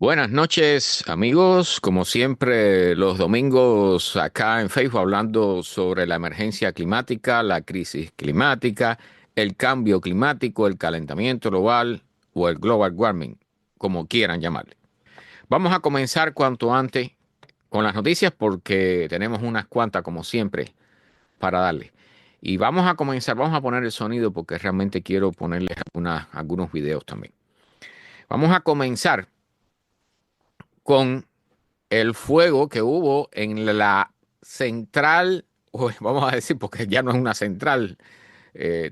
Buenas noches, amigos. Como siempre, los domingos acá en Facebook hablando sobre la emergencia climática, la crisis climática, el cambio climático, el calentamiento global o el global warming, como quieran llamarle. Vamos a comenzar cuanto antes con las noticias porque tenemos unas cuantas, como siempre, para darle. Y vamos a poner el sonido porque realmente quiero ponerles algunos videos también. Vamos a comenzar con el fuego que hubo en la central, o vamos a decir, porque ya no es una central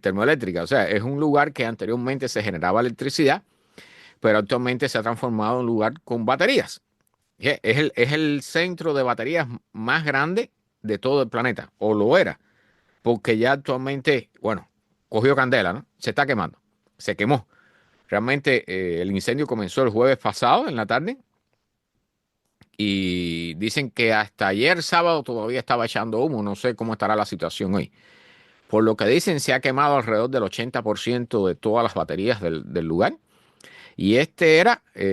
termoeléctrica, o sea, es un lugar que anteriormente se generaba electricidad, pero actualmente se ha transformado en un lugar con baterías. Es el centro de baterías más grande de todo el planeta, o lo era, porque ya actualmente, bueno, cogió candela, ¿no? Se está quemando, se quemó. Realmente el incendio comenzó el jueves pasado en la tarde y dicen que hasta ayer sábado todavía estaba echando humo. No sé cómo estará la situación hoy. Por lo que dicen, se ha quemado alrededor del 80% de todas las baterías del lugar. Y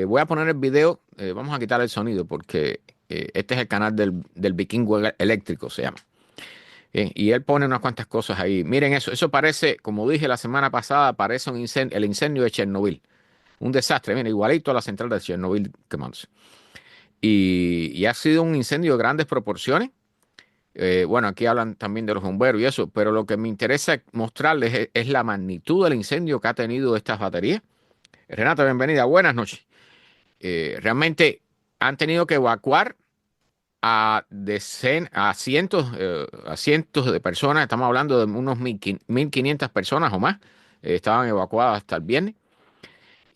voy a poner el video, vamos a quitar el sonido porque este es el canal del Vikingo Eléctrico, se llama. Y él pone unas cuantas cosas ahí. Miren eso parece, como dije la semana pasada, parece el incendio de Chernobyl. Un desastre, miren, igualito a la central de Chernobyl quemándose. Y ha sido un incendio de grandes proporciones. Bueno, aquí hablan también de los bomberos y eso, pero lo que me interesa mostrarles es la magnitud del incendio que ha tenido estas baterías. Renata, bienvenida, buenas noches. Realmente han tenido que evacuar a cientos de personas, estamos hablando de unos 1.500 personas o más, estaban evacuadas hasta el viernes.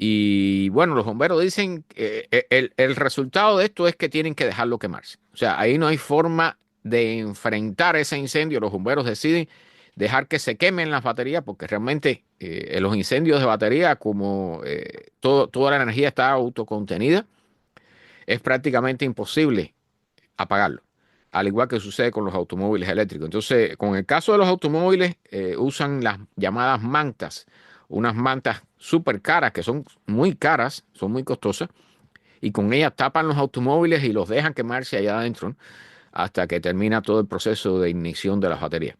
Y bueno, los bomberos dicen que el resultado de esto es que tienen que dejarlo quemarse. O sea, ahí no hay forma de enfrentar ese incendio. Los bomberos deciden dejar que se quemen las baterías porque realmente en los incendios de batería, como toda la energía está autocontenida, es prácticamente imposible apagarlo. Al igual que sucede con los automóviles eléctricos. Entonces, con el caso de los automóviles, usan las llamadas mantas, unas mantas súper caras, que son muy caras, son muy costosas, y con ellas tapan los automóviles y los dejan quemarse allá adentro, ¿no? Hasta que termina todo el proceso de ignición de las baterías.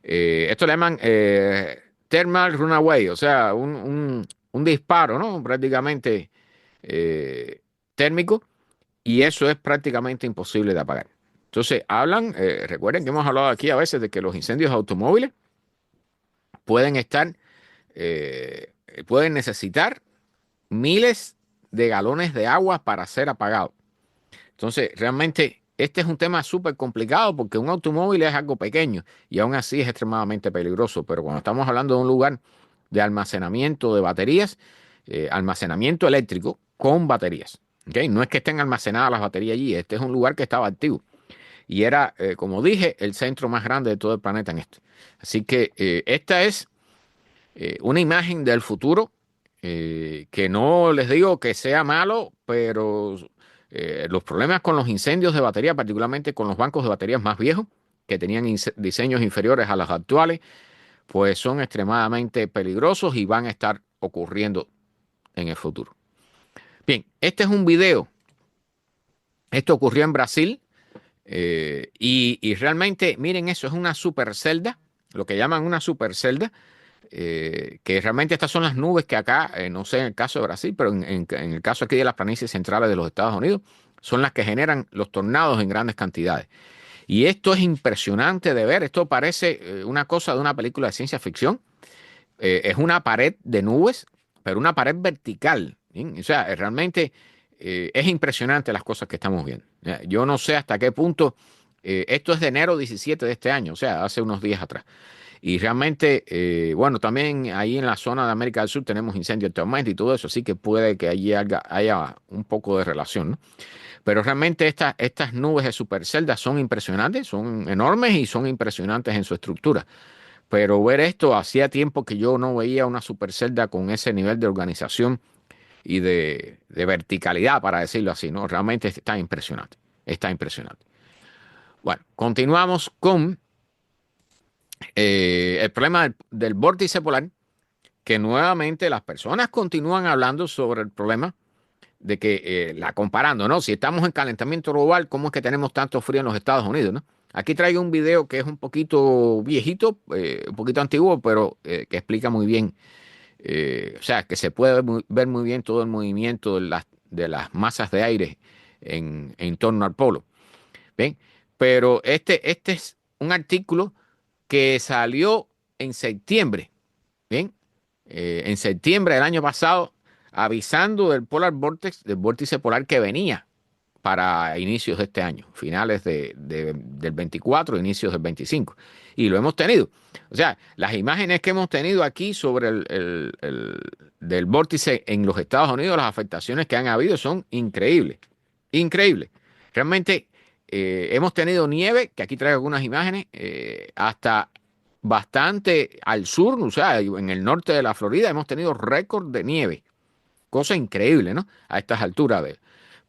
Esto le llaman thermal runaway, o sea, un disparo, ¿no? Prácticamente eh, térmico, y eso es prácticamente imposible de apagar. Entonces, recuerden que hemos hablado aquí a veces de que los incendios de automóviles pueden estar, eh, pueden necesitar miles de galones de agua para ser apagados. Entonces, realmente este es un tema súper complicado porque un automóvil es algo pequeño y aún así es extremadamente peligroso. Pero cuando estamos hablando de un lugar de almacenamiento de baterías, almacenamiento eléctrico con baterías. ¿Ok? No es que estén almacenadas las baterías allí, este es un lugar que estaba activo. Y era, como dije, el centro más grande de todo el planeta en esto. Así que esta es una imagen del futuro, que no les digo que sea malo, pero los problemas con los incendios de batería, particularmente con los bancos de baterías más viejos, que tenían diseños inferiores a los actuales, pues son extremadamente peligrosos y van a estar ocurriendo en el futuro. Bien, este es un video. Esto ocurrió en Brasil. Y realmente, miren eso, es una supercelda, lo que llaman una supercelda, que realmente estas son las nubes que acá, no sé en el caso de Brasil, pero en el caso aquí de las planicies centrales de los Estados Unidos, son las que generan los tornados en grandes cantidades. Y esto es impresionante de ver, esto parece una cosa de una película de ciencia ficción. Es una pared de nubes, pero una pared vertical. ¿Sí? O sea, realmente es impresionante las cosas que estamos viendo. Yo no sé hasta qué punto, esto es de enero 17 de este año, o sea, hace unos días atrás. Y realmente, bueno, también ahí en la zona de América del Sur tenemos incendios actualmente y todo eso, así que puede que allí haya un poco de relación, ¿no? Pero realmente estas nubes de superceldas son impresionantes, son enormes y son impresionantes en su estructura. Pero ver esto, hacía tiempo que yo no veía una supercelda con ese nivel de organización y de verticalidad, para decirlo así, ¿no? Realmente está impresionante, está impresionante. Bueno, continuamos con el problema del vórtice polar, que nuevamente las personas continúan hablando sobre el problema de que la comparando, ¿no? Si estamos en calentamiento global, ¿cómo es que tenemos tanto frío en los Estados Unidos, ¿no? Aquí traigo un video que es un poquito viejito, un poquito antiguo, pero que explica muy bien, o sea, que se puede ver muy bien todo el movimiento de las masas de aire en torno al polo. ¿Bien? Pero este es un artículo que salió en septiembre, ¿bien? En septiembre del año pasado, avisando del Polar Vortex, del vórtice polar que venía para inicios de este año, finales del 24, inicios del 25. Y lo hemos tenido. O sea, las imágenes que hemos tenido aquí sobre del vórtice en los Estados Unidos, las afectaciones que han habido son increíbles. Increíbles. Realmente hemos tenido nieve, que aquí traigo algunas imágenes, hasta bastante al sur, o sea, en el norte de la Florida hemos tenido récord de nieve. Cosa increíble, ¿no? A estas alturas de...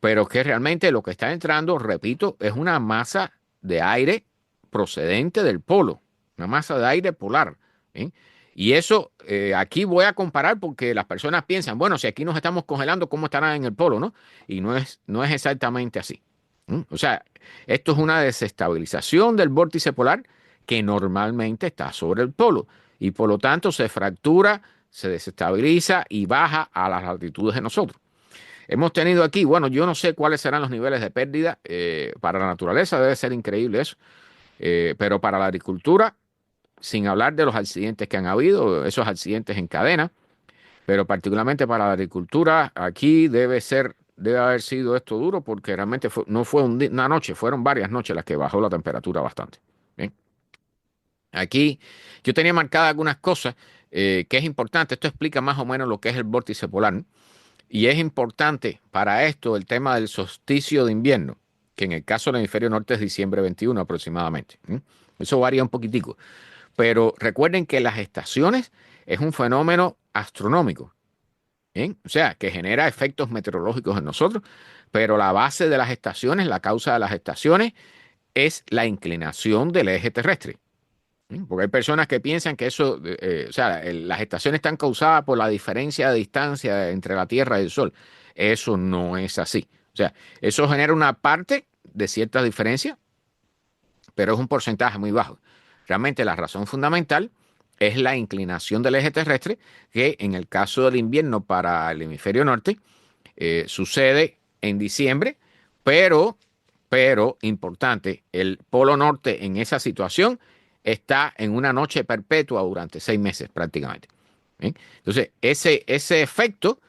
Pero que realmente lo que está entrando, repito, es una masa de aire procedente del polo, una masa de aire polar. ¿Eh? Y eso aquí voy a comparar porque las personas piensan, bueno, si aquí nos estamos congelando, ¿cómo estarán en el polo, no? Y no es exactamente así. O sea, esto es una desestabilización del vórtice polar que normalmente está sobre el polo y por lo tanto se fractura, se desestabiliza y baja a las latitudes de nosotros. Hemos tenido aquí, bueno, yo no sé cuáles serán los niveles de pérdida para la naturaleza, debe ser increíble eso, pero para la agricultura, sin hablar de los accidentes que han habido, esos accidentes en cadena, pero particularmente para la agricultura, aquí debe haber sido esto duro porque realmente no fue una noche, fueron varias noches las que bajó la temperatura bastante. Bien. Aquí yo tenía marcadas algunas cosas que es importante, esto explica más o menos lo que es el vórtice polar, ¿no? Y es importante para esto el tema del solsticio de invierno, que en el caso del hemisferio norte es diciembre 21 aproximadamente. Eso varía un poquitico. Pero recuerden que las estaciones es un fenómeno astronómico. ¿Bien? O sea, que genera efectos meteorológicos en nosotros, pero la base de las estaciones, la causa de las estaciones, es la inclinación del eje terrestre. Porque hay personas que piensan que eso, o sea, las estaciones están causadas por la diferencia de distancia entre la Tierra y el Sol. Eso no es así. O sea, eso genera una parte de cierta diferencia, pero es un porcentaje muy bajo. Realmente la razón fundamental es la inclinación del eje terrestre, que en el caso del invierno para el hemisferio norte sucede en diciembre, pero, importante, el polo norte en esa situación está en una noche perpetua durante 6 meses prácticamente. ¿Bien? Entonces, ese efecto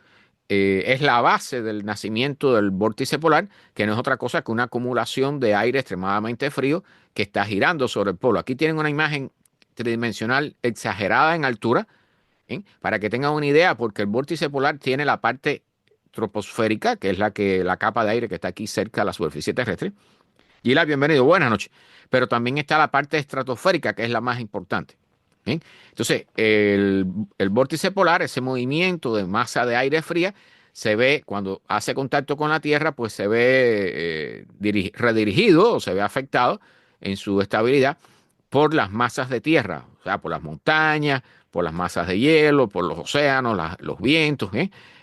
es la base del nacimiento del vórtice polar, que no es otra cosa que una acumulación de aire extremadamente frío que está girando sobre el polo. Aquí tienen una imagen tridimensional exagerada en altura, para que tengan una idea, porque el vórtice polar tiene la parte troposférica, que es la capa de aire que está aquí cerca de la superficie terrestre. Gila, bienvenido, buenas noches. Pero también está la parte estratosférica, que es la más importante. ¿Bien? Entonces, el vórtice polar, ese movimiento de masa de aire fría, se ve cuando hace contacto con la Tierra, pues se ve redirigido o se ve afectado en su estabilidad por las masas de tierra, o sea, por las montañas, por las masas de hielo, por los océanos, los vientos.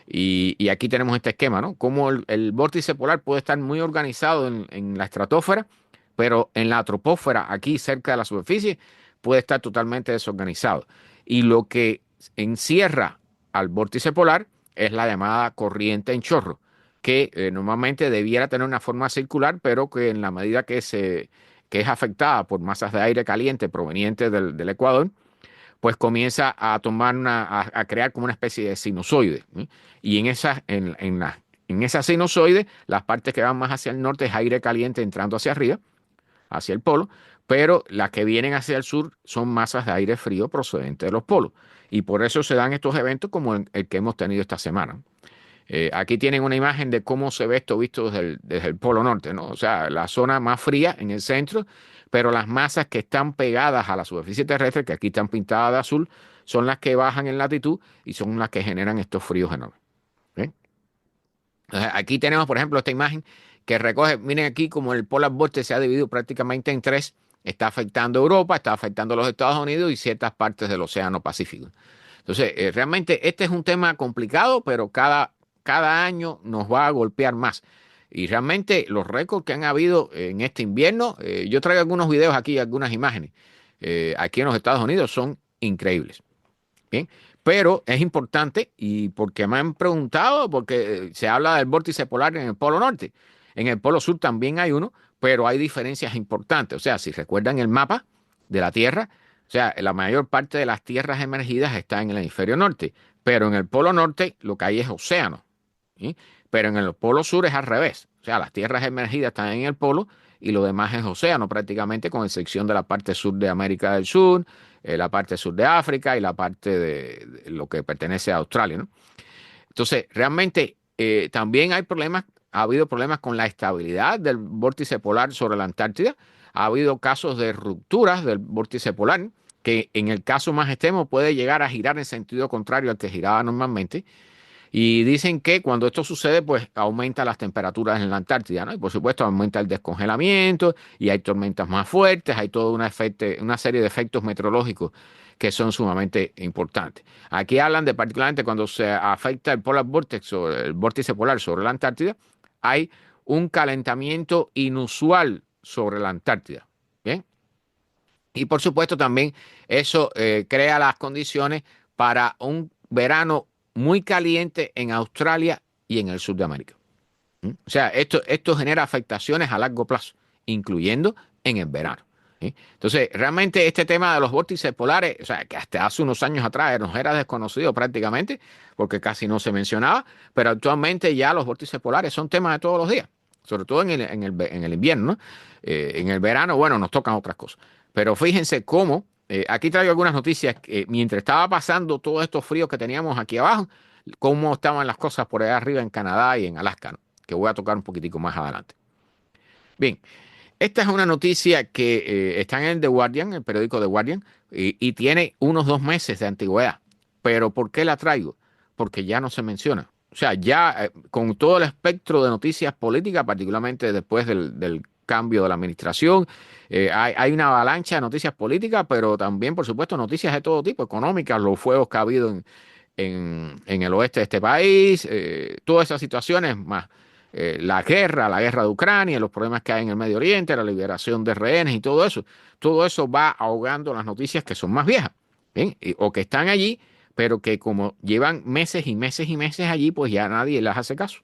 Y aquí tenemos este esquema, ¿no? Cómo el vórtice polar puede estar muy organizado en la estratosfera, pero en la troposfera, aquí cerca de la superficie, puede estar totalmente desorganizado. Y lo que encierra al vórtice polar es la llamada corriente en chorro, que normalmente debiera tener una forma circular, pero que en la medida que es afectada por masas de aire caliente provenientes del Ecuador, pues comienza a tomar a crear como una especie de sinusoide. Y en esa sinusoide, las partes que van más hacia el norte es aire caliente entrando hacia arriba, hacia el polo, pero las que vienen hacia el sur son masas de aire frío procedentes de los polos. Y por eso se dan estos eventos como el que hemos tenido esta semana. Aquí tienen una imagen de cómo se ve esto visto desde el Polo Norte, ¿no? O sea, la zona más fría en el centro, pero las masas que están pegadas a la superficie terrestre, que aquí están pintadas de azul, son las que bajan en latitud y son las que generan estos fríos enormes. ¿Ven? Aquí tenemos, por ejemplo, esta imagen que recoge, miren aquí como el Polar Vortex se ha dividido prácticamente en tres, está afectando Europa, está afectando a los Estados Unidos y ciertas partes del Océano Pacífico. Entonces, realmente este es un tema complicado, pero cada cada año nos va a golpear más. Y realmente los récords que han habido en este invierno, yo traigo algunos videos aquí, algunas imágenes, aquí en los Estados Unidos son increíbles. Bien, pero es importante y porque me han preguntado, porque se habla del vórtice polar en el Polo Norte. En el Polo Sur también hay uno, pero hay diferencias importantes. O sea, si recuerdan el mapa de la Tierra, o sea, la mayor parte de las tierras emergidas está en el hemisferio norte, pero en el Polo Norte lo que hay es océano. ¿Sí? Pero en el Polo Sur es al revés. O sea, las tierras emergidas están en el polo y lo demás es océano prácticamente, con excepción de la parte sur de América del Sur, la parte sur de África y la parte de lo que pertenece a Australia, ¿no? Entonces, realmente también hay problemas, ha habido problemas con la estabilidad del vórtice polar sobre la Antártida. Ha habido casos de rupturas del vórtice polar, que en el caso más extremo puede llegar a girar en sentido contrario al que giraba normalmente. Y dicen que cuando esto sucede, pues aumenta las temperaturas en la Antártida, ¿no? Y por supuesto aumenta el descongelamiento y hay tormentas más fuertes, hay toda una serie de efectos meteorológicos que son sumamente importantes. Aquí hablan de particularmente cuando se afecta el polar vortex o el vórtice polar sobre la Antártida, hay un calentamiento inusual sobre la Antártida. ¿Bien? Y por supuesto también eso crea las condiciones para un verano muy caliente en Australia y en el sur de América. ¿Mm? O sea, esto genera afectaciones a largo plazo, incluyendo en el verano. ¿Sí? Entonces, realmente este tema de los vórtices polares, o sea, que hasta hace unos años atrás nos era desconocido prácticamente, porque casi no se mencionaba, pero actualmente ya los vórtices polares son temas de todos los días, sobre todo en el invierno, ¿no? En el verano, bueno, nos tocan otras cosas. Pero fíjense cómo, aquí traigo algunas noticias, que mientras estaba pasando todos estos fríos que teníamos aquí abajo, cómo estaban las cosas por allá arriba en Canadá y en Alaska, ¿no? Que voy a tocar un poquitico más adelante. Bien, esta es una noticia que está en el The Guardian, el periódico The Guardian, y tiene unos 2 meses de antigüedad. Pero ¿por qué la traigo? Porque ya no se menciona. O sea, ya con todo el espectro de noticias políticas, particularmente después del cambio de la administración, hay una avalancha de noticias políticas, pero también, por supuesto, noticias de todo tipo, económicas, los fuegos que ha habido en el oeste de este país, todas esas situaciones más la guerra de Ucrania, los problemas que hay en el Medio Oriente, la liberación de rehenes y todo eso va ahogando las noticias que son más viejas, ¿bien? O que están allí, pero que como llevan meses y meses y meses allí, pues ya nadie las hace caso.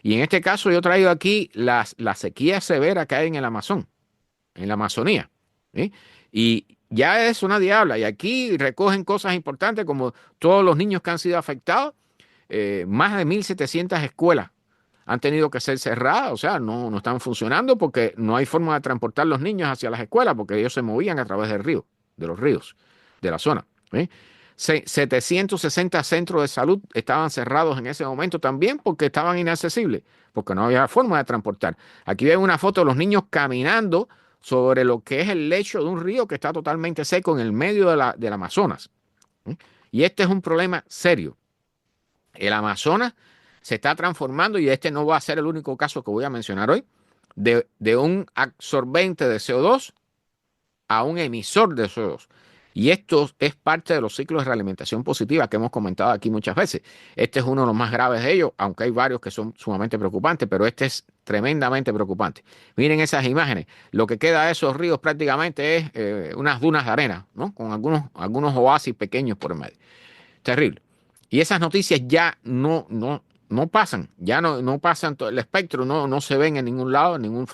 Y en este caso yo traigo aquí la sequía severa que hay en el Amazon, en la Amazonía, ¿sí? Y ya de eso nadie habla. Y aquí recogen cosas importantes como todos los niños que han sido afectados, más de 1.700 escuelas han tenido que ser cerradas, o sea, no están funcionando porque no hay forma de transportar los niños hacia las escuelas porque ellos se movían a través del río, de los ríos, de la zona. ¿Sí? 760 centros de salud estaban cerrados en ese momento también porque estaban inaccesibles, porque no había forma de transportar. Aquí ven una foto de los niños caminando sobre lo que es el lecho de un río que está totalmente seco en el medio del Amazonas. ¿Sí? Y este es un problema serio. El Amazonas se está transformando, y este no va a ser el único caso que voy a mencionar hoy, de un absorbente de CO2 a un emisor de CO2. Y esto es parte de los ciclos de realimentación positiva que hemos comentado aquí muchas veces. Este es uno de los más graves de ellos, aunque hay varios que son sumamente preocupantes, pero este es tremendamente preocupante. Miren esas imágenes. Lo que queda de esos ríos prácticamente es unas dunas de arena, ¿no? Con algunos oasis pequeños por el medio. Terrible. Y esas noticias ya no pasan, ya no pasan todo el espectro, no se ven en ningún lado, en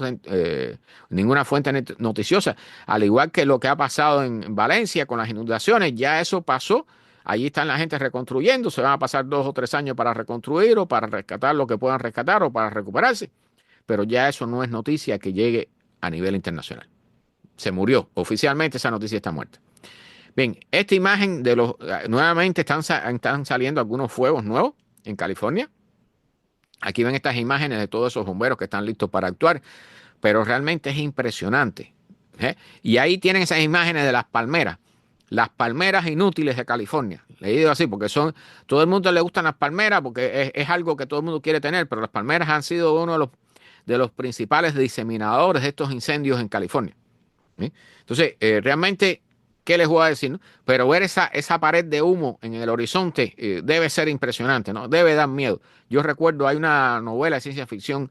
ninguna fuente noticiosa. Al igual que lo que ha pasado en Valencia con las inundaciones, ya eso pasó. Allí están la gente reconstruyendo, se van a pasar 2 o 3 años para reconstruir o para rescatar lo que puedan rescatar o para recuperarse. Pero ya eso no es noticia que llegue a nivel internacional. Se murió, oficialmente esa noticia está muerta. Bien, esta imagen nuevamente están saliendo algunos fuegos nuevos en California. Aquí ven estas imágenes de todos esos bomberos que están listos para actuar, pero realmente es impresionante. ¿Eh? Y ahí tienen esas imágenes de las palmeras inútiles de California. Le digo así porque todo el mundo le gustan las palmeras porque es algo que todo el mundo quiere tener, pero las palmeras han sido uno de los principales diseminadores de estos incendios en California. ¿Sí? Entonces, realmente ¿qué les voy a decir, no? Pero ver esa pared de humo en el horizonte debe ser impresionante, ¿no? Debe dar miedo. Yo recuerdo, hay una novela de ciencia ficción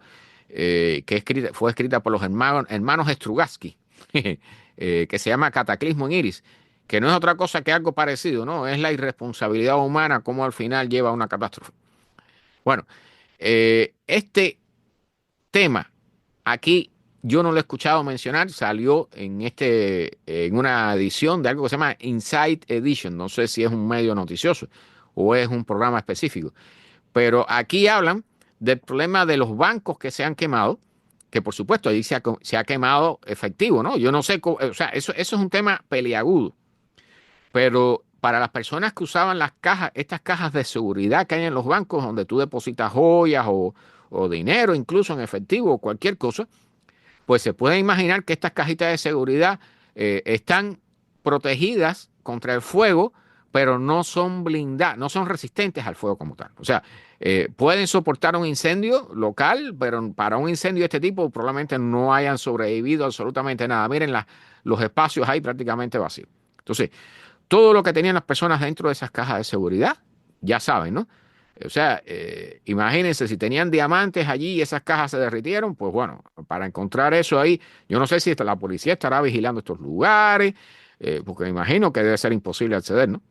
fue escrita por los hermanos Strugatsky, que se llama Cataclismo en Iris, que no es otra cosa que algo parecido, ¿no? Es la irresponsabilidad humana como al final lleva a una catástrofe. Bueno, este tema aquí yo no lo he escuchado mencionar, salió en una edición de algo que se llama Inside Edition, no sé si es un medio noticioso o es un programa específico, pero aquí hablan del problema de los bancos que se han quemado, que por supuesto ahí se ha quemado efectivo, ¿no? Yo no sé, o sea, eso es un tema peliagudo, pero para las personas que usaban estas cajas de seguridad que hay en los bancos, donde tú depositas joyas o dinero, incluso en efectivo o cualquier cosa, pues se puede imaginar que estas cajitas de seguridad están protegidas contra el fuego, pero no son blindadas, no son resistentes al fuego como tal. O sea, pueden soportar un incendio local, pero para un incendio de este tipo probablemente no hayan sobrevivido absolutamente nada. Miren, los espacios ahí prácticamente vacíos. Entonces, todo lo que tenían las personas dentro de esas cajas de seguridad, ya saben, ¿no? O sea, imagínense, si tenían diamantes allí y esas cajas se derritieron, pues bueno, para encontrar eso ahí, yo no sé si la policía estará vigilando estos lugares, porque me imagino que debe ser imposible acceder, ¿no?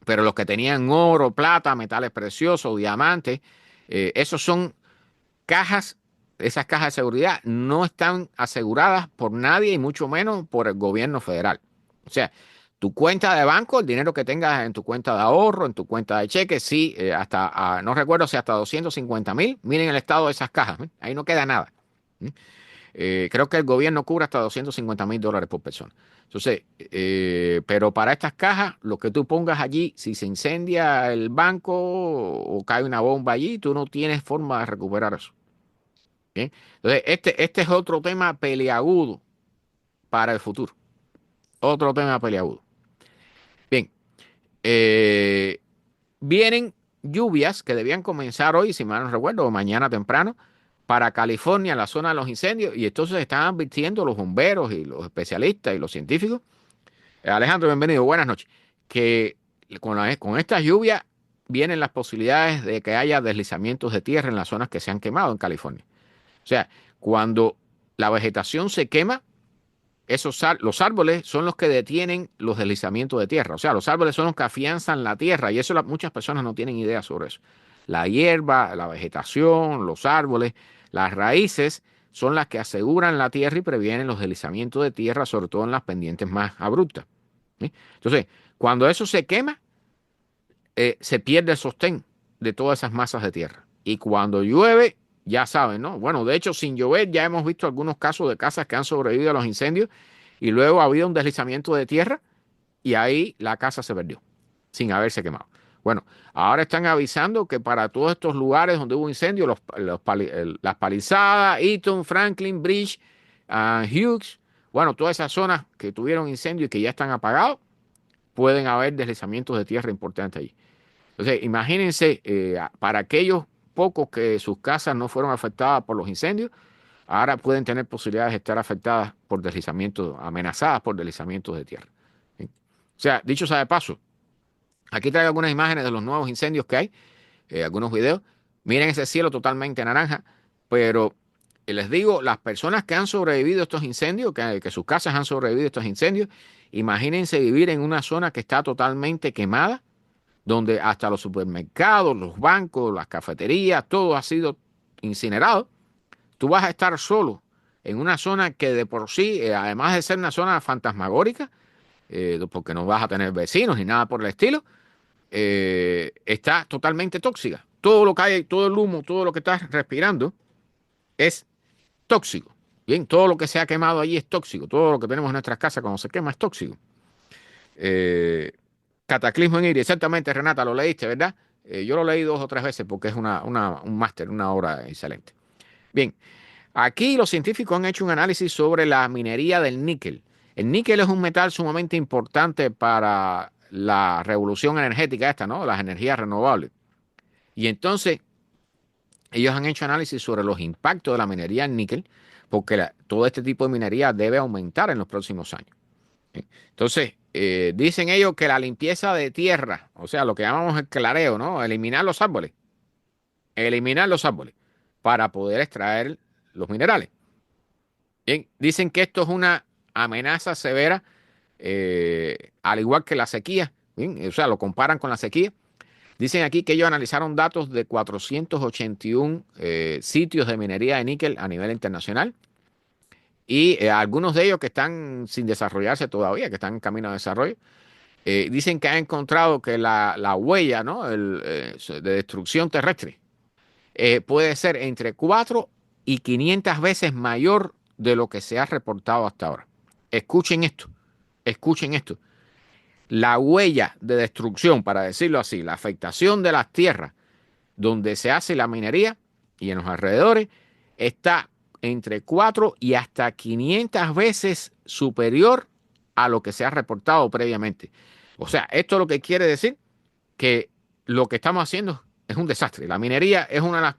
Pero los que tenían oro, plata, metales preciosos, diamantes, esos son cajas, esas cajas de seguridad no están aseguradas por nadie y mucho menos por el gobierno federal. O sea, tu cuenta de banco, el dinero que tengas en tu cuenta de ahorro, en tu cuenta de cheque, sí, no recuerdo si hasta 250,000, miren el estado de esas cajas, ¿eh? Ahí no queda nada. ¿Mm? Creo que el gobierno cubre hasta $250,000 por persona. Entonces, pero para estas cajas, lo que tú pongas allí, si se incendia el banco o cae una bomba allí, tú no tienes forma de recuperar eso. ¿Bien? Entonces, este es otro tema peliagudo para el futuro. Otro tema peliagudo. Bien, eh, vienen lluvias que debían comenzar hoy, si mal no recuerdo, o mañana temprano, para California, la zona de los incendios, y entonces están advirtiendo los bomberos y los especialistas y los científicos. Alejandro, bienvenido, buenas noches. Que con estas lluvias vienen las posibilidades de que haya deslizamientos de tierra en las zonas que se han quemado en California. O sea, cuando la vegetación se quema, los árboles son los que detienen los deslizamientos de tierra. O sea, los árboles son los que afianzan la tierra y eso muchas personas no tienen idea sobre eso. La hierba, la vegetación, los árboles, las raíces son las que aseguran la tierra y previenen los deslizamientos de tierra, sobre todo en las pendientes más abruptas. ¿Sí? Entonces, cuando eso se quema, se pierde el sostén de todas esas masas de tierra. Y cuando llueve, ya saben, ¿no? Bueno, de hecho, sin llover ya hemos visto algunos casos de casas que han sobrevivido a los incendios y luego ha habido un deslizamiento de tierra y ahí la casa se perdió, sin haberse quemado. Bueno, ahora están avisando que para todos estos lugares donde hubo incendios, las Palizadas, Eaton, Franklin, Bridge, Hughes, bueno, todas esas zonas que tuvieron incendio y que ya están apagados, pueden haber deslizamientos de tierra importantes allí. Entonces, imagínense, para aquellos pocos que sus casas no fueron afectadas por los incendios, ahora pueden tener posibilidades de estar afectadas por deslizamientos, amenazadas por deslizamientos de tierra. ¿Sí? O sea, dicho sea de paso, aquí traigo algunas imágenes de los nuevos incendios que hay, algunos videos. Miren ese cielo totalmente naranja, pero les digo, las personas que han sobrevivido a estos incendios, que sus casas han sobrevivido a estos incendios, imagínense vivir en una zona que está totalmente quemada, donde hasta los supermercados, los bancos, las cafeterías, todo ha sido incinerado. Tú vas a estar solo en una zona que de por sí, además de ser una zona fantasmagórica, porque no vas a tener vecinos ni nada por el estilo, está totalmente tóxica. Todo lo que hay, todo el humo, todo lo que estás respirando es tóxico. Bien, todo lo que se ha quemado allí es tóxico. Todo lo que tenemos en nuestras casas cuando se quema es tóxico. Eh, Cataclismo en Iris, exactamente, Renata, lo leíste, ¿verdad? Yo lo leí 2 o 3 veces porque es un máster, una obra excelente. Bien, aquí los científicos han hecho un análisis sobre la minería del níquel. El níquel es un metal sumamente importante para la revolución energética esta, ¿no? Las energías renovables. Y entonces, ellos han hecho análisis sobre los impactos de la minería del níquel, porque todo este tipo de minería debe aumentar en los próximos años. Entonces, dicen ellos que la limpieza de tierra, o sea, lo que llamamos el clareo, ¿no? Eliminar los árboles para poder extraer los minerales. Bien, dicen que esto es una amenaza severa, al igual que la sequía. Bien, o sea, lo comparan con la sequía. Dicen aquí que ellos analizaron datos de 481 sitios de minería de níquel a nivel internacional y algunos de ellos que están sin desarrollarse todavía, que están en camino de desarrollo. Dicen que han encontrado que la huella, ¿no? De destrucción terrestre puede ser entre 4 y 500 veces mayor de lo que se ha reportado hasta ahora. Escuchen esto, escuchen esto. La huella de destrucción, para decirlo así, la afectación de las tierras donde se hace la minería y en los alrededores está entre 4 y hasta 500 veces superior a lo que se ha reportado previamente. O sea, esto lo que quiere decir que lo que estamos haciendo es un desastre. La minería es una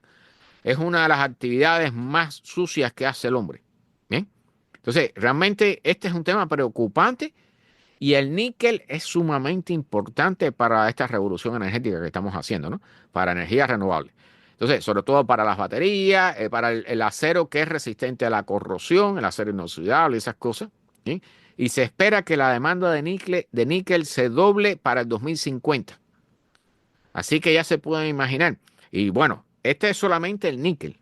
de las actividades más sucias que hace el hombre. ¿Bien? Entonces, realmente este es un tema preocupante y el níquel es sumamente importante para esta revolución energética que estamos haciendo, ¿no? Para energías renovables. Entonces, sobre todo para las baterías, para el acero que es resistente a la corrosión, el acero inoxidable y esas cosas. ¿Sí? Y se espera que la demanda de níquel se doble para el 2050. Así que ya se pueden imaginar. Y bueno, este es solamente el níquel.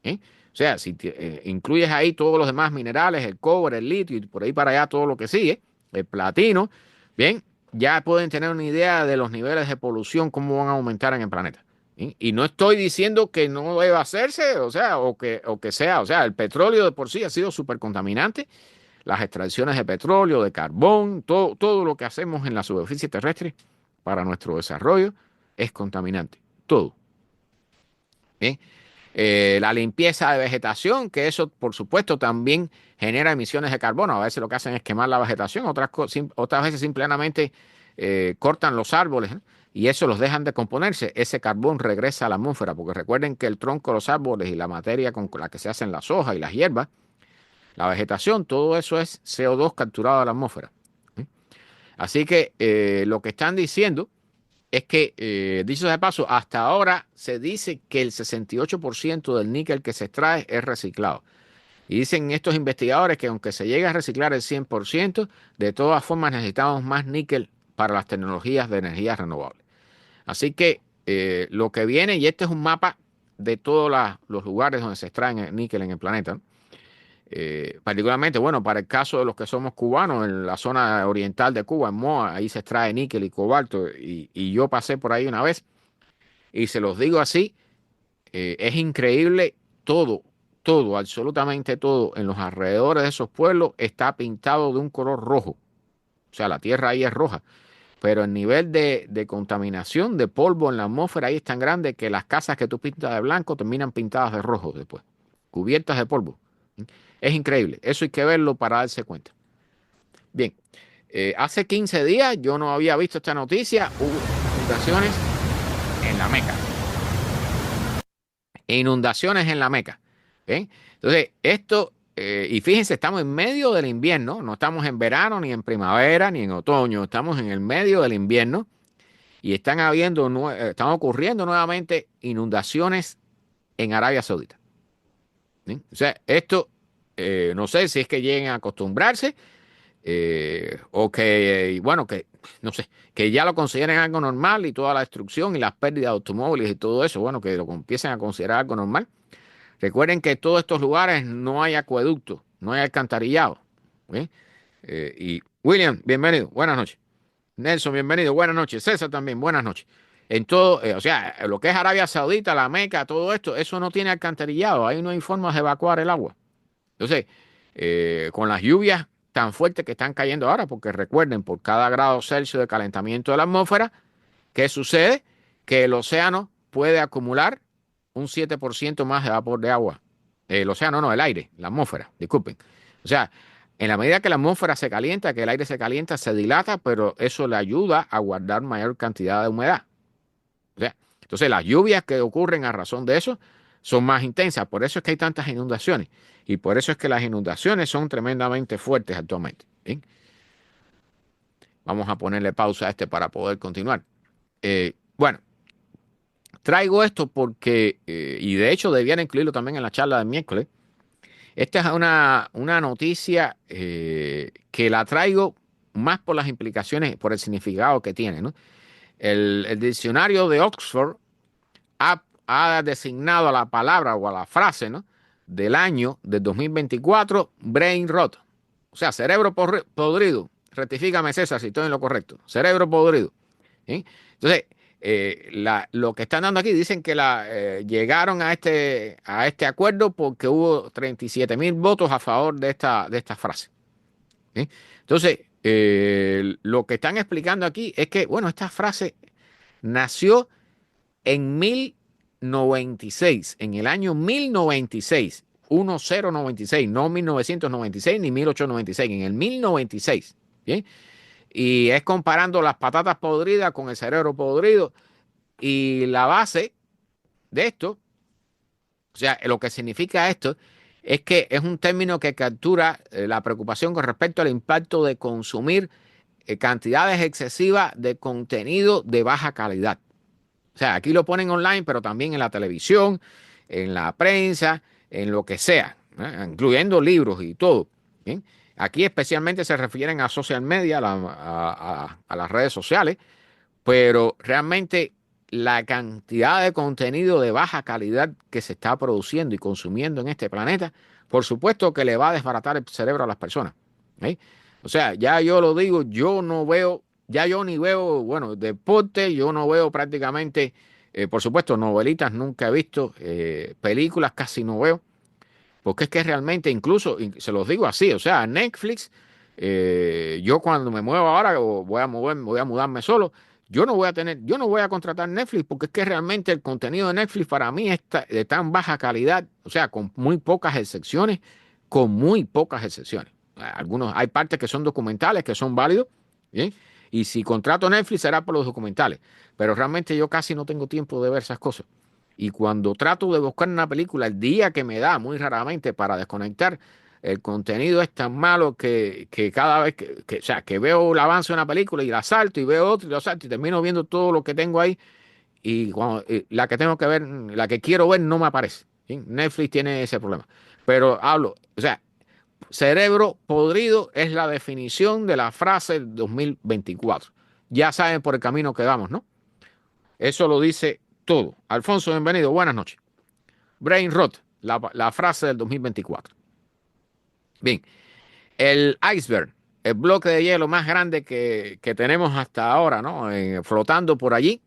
¿Eh? O sea, si incluyes ahí todos los demás minerales, el cobre, el litio y por ahí para allá todo lo que sigue, el platino, bien, ya pueden tener una idea de los niveles de polución, cómo van a aumentar en el planeta. ¿Sí? Y no estoy diciendo que no deba hacerse, o sea, o que sea, o sea, el petróleo de por sí ha sido súper contaminante, las extracciones de petróleo, de carbón, todo lo que hacemos en la superficie terrestre para nuestro desarrollo es contaminante, todo. Bien. La limpieza de vegetación, que eso por supuesto también genera emisiones de carbono. A veces lo que hacen es quemar la vegetación, otras veces simplemente cortan los árboles, ¿no? Y eso los dejan de componerse. Ese carbón regresa a la atmósfera, porque recuerden que el tronco de los árboles y la materia con la que se hacen las hojas y las hierbas, la vegetación, todo eso es CO2 capturado de la atmósfera. ¿Sí? Así que lo que están diciendo es que, dicho de paso, hasta ahora se dice que el 68% del níquel que se extrae es reciclado. Y dicen estos investigadores que aunque se llegue a reciclar el 100%, de todas formas necesitamos más níquel para las tecnologías de energía renovable. Así que lo que viene, y este es un mapa de todos los lugares donde se extrae el níquel en el planeta, ¿no? Particularmente, bueno, para el caso de los que somos cubanos, en la zona oriental de Cuba, en Moa, ahí se extrae níquel y cobalto, y yo pasé por ahí una vez, y se los digo así, es increíble todo, todo, absolutamente todo, en los alrededores de esos pueblos está pintado de un color rojo, o sea, la tierra ahí es roja, pero el nivel de contaminación, de polvo en la atmósfera ahí es tan grande que las casas que tú pintas de blanco terminan pintadas de rojo después, cubiertas de polvo. Es increíble. Eso hay que verlo para darse cuenta. Bien, hace 15 días yo no había visto esta noticia. Hubo inundaciones en la Meca. Inundaciones en la Meca. ¿Bien? Entonces, esto, y fíjense, estamos en medio del invierno. No estamos en verano, ni en primavera, ni en otoño. Estamos en el medio del invierno y están ocurriendo nuevamente inundaciones en Arabia Saudita. ¿Bien? O sea, esto, no sé si es que lleguen a acostumbrarse. O que, bueno, que no sé, que ya lo consideren algo normal y toda la destrucción y las pérdidas de automóviles y todo eso, bueno, que lo empiecen a considerar algo normal. Recuerden que en todos estos lugares no hay acueducto, no hay alcantarillado. ¿Sí? Y William, bienvenido, buenas noches. Nelson, bienvenido, buenas noches. César también, buenas noches. En todo, o sea, lo que es Arabia Saudita, la Meca, todo esto, eso no tiene alcantarillado, ahí no hay formas de evacuar el agua. Entonces, con las lluvias tan fuertes que están cayendo ahora, porque recuerden, por cada grado Celsius de calentamiento de la atmósfera, ¿qué sucede? Que el océano puede acumular un 7% más de vapor de agua. El océano no, el aire, la atmósfera, disculpen. O sea, en la medida que la atmósfera se calienta, que el aire se calienta, se dilata, pero eso le ayuda a guardar mayor cantidad de humedad. O sea, entonces las lluvias que ocurren a razón de eso son más intensas. Por eso es que hay tantas inundaciones. Y por eso es que las inundaciones son tremendamente fuertes actualmente. ¿Bien? Vamos a ponerle pausa a este para poder continuar. Bueno, traigo esto porque, y de hecho debían incluirlo también en la charla del miércoles. Esta es una noticia que la traigo más por las implicaciones, por el significado que tiene, ¿no? El diccionario de Oxford ha designado a la palabra o a la frase, ¿no?, del año del 2024, brain rot. O sea, cerebro podrido. Rectifícame, César, si estoy en lo correcto. Cerebro podrido. ¿Sí? Entonces, lo que están dando aquí, dicen que llegaron a este acuerdo porque hubo 37,000 votos a favor de esta frase. ¿Sí? Entonces, lo que están explicando aquí es que, bueno, esta frase nació en 1096, en el año 1096, 1096, no 1996 ni 1896, en el 1096. ¿Bien? Y es comparando las patatas podridas con el cerebro podrido. Y la base de esto, o sea, lo que significa esto, es que es un término que captura la preocupación con respecto al impacto de consumir cantidades excesivas de contenido de baja calidad. O sea, aquí lo ponen online, pero también en la televisión, en la prensa, en lo que sea, incluyendo libros y todo. ¿Bien? Aquí especialmente se refieren a social media, a las redes sociales, pero realmente la cantidad de contenido de baja calidad que se está produciendo y consumiendo en este planeta, por supuesto que le va a desbaratar el cerebro a las personas. ¿Eh? O sea, ya yo lo digo, yo no veo, ya yo ni veo, bueno, deporte, yo no veo prácticamente, por supuesto, novelitas nunca he visto, películas casi no veo, porque es que realmente incluso, y se los digo así, o sea, Netflix, yo cuando me muevo ahora, o voy a mudarme solo, yo no voy a contratar Netflix, porque es que realmente el contenido de Netflix para mí es de tan baja calidad, o sea, con muy pocas excepciones, con muy pocas excepciones. Hay partes que son documentales, que son válidos, ¿bien? Y si contrato Netflix será por los documentales, pero realmente yo casi no tengo tiempo de ver esas cosas. Y cuando trato de buscar una película, el día que me da, muy raramente, para desconectar, el contenido es tan malo que cada vez o sea, que veo el avance de una película y la salto y veo otro y la salto y termino viendo todo lo que tengo ahí y la que tengo que ver, la que quiero ver no me aparece. ¿Sí? Netflix tiene ese problema. Pero hablo, o sea, cerebro podrido es la definición de la frase del 2024. Ya saben por el camino que vamos, ¿no? Eso lo dice todo. Alfonso, bienvenido. Buenas noches. Brain rot, la frase del 2024. Bien, el iceberg, el bloque de hielo más grande que tenemos hasta ahora, ¿no? Flotando por allí,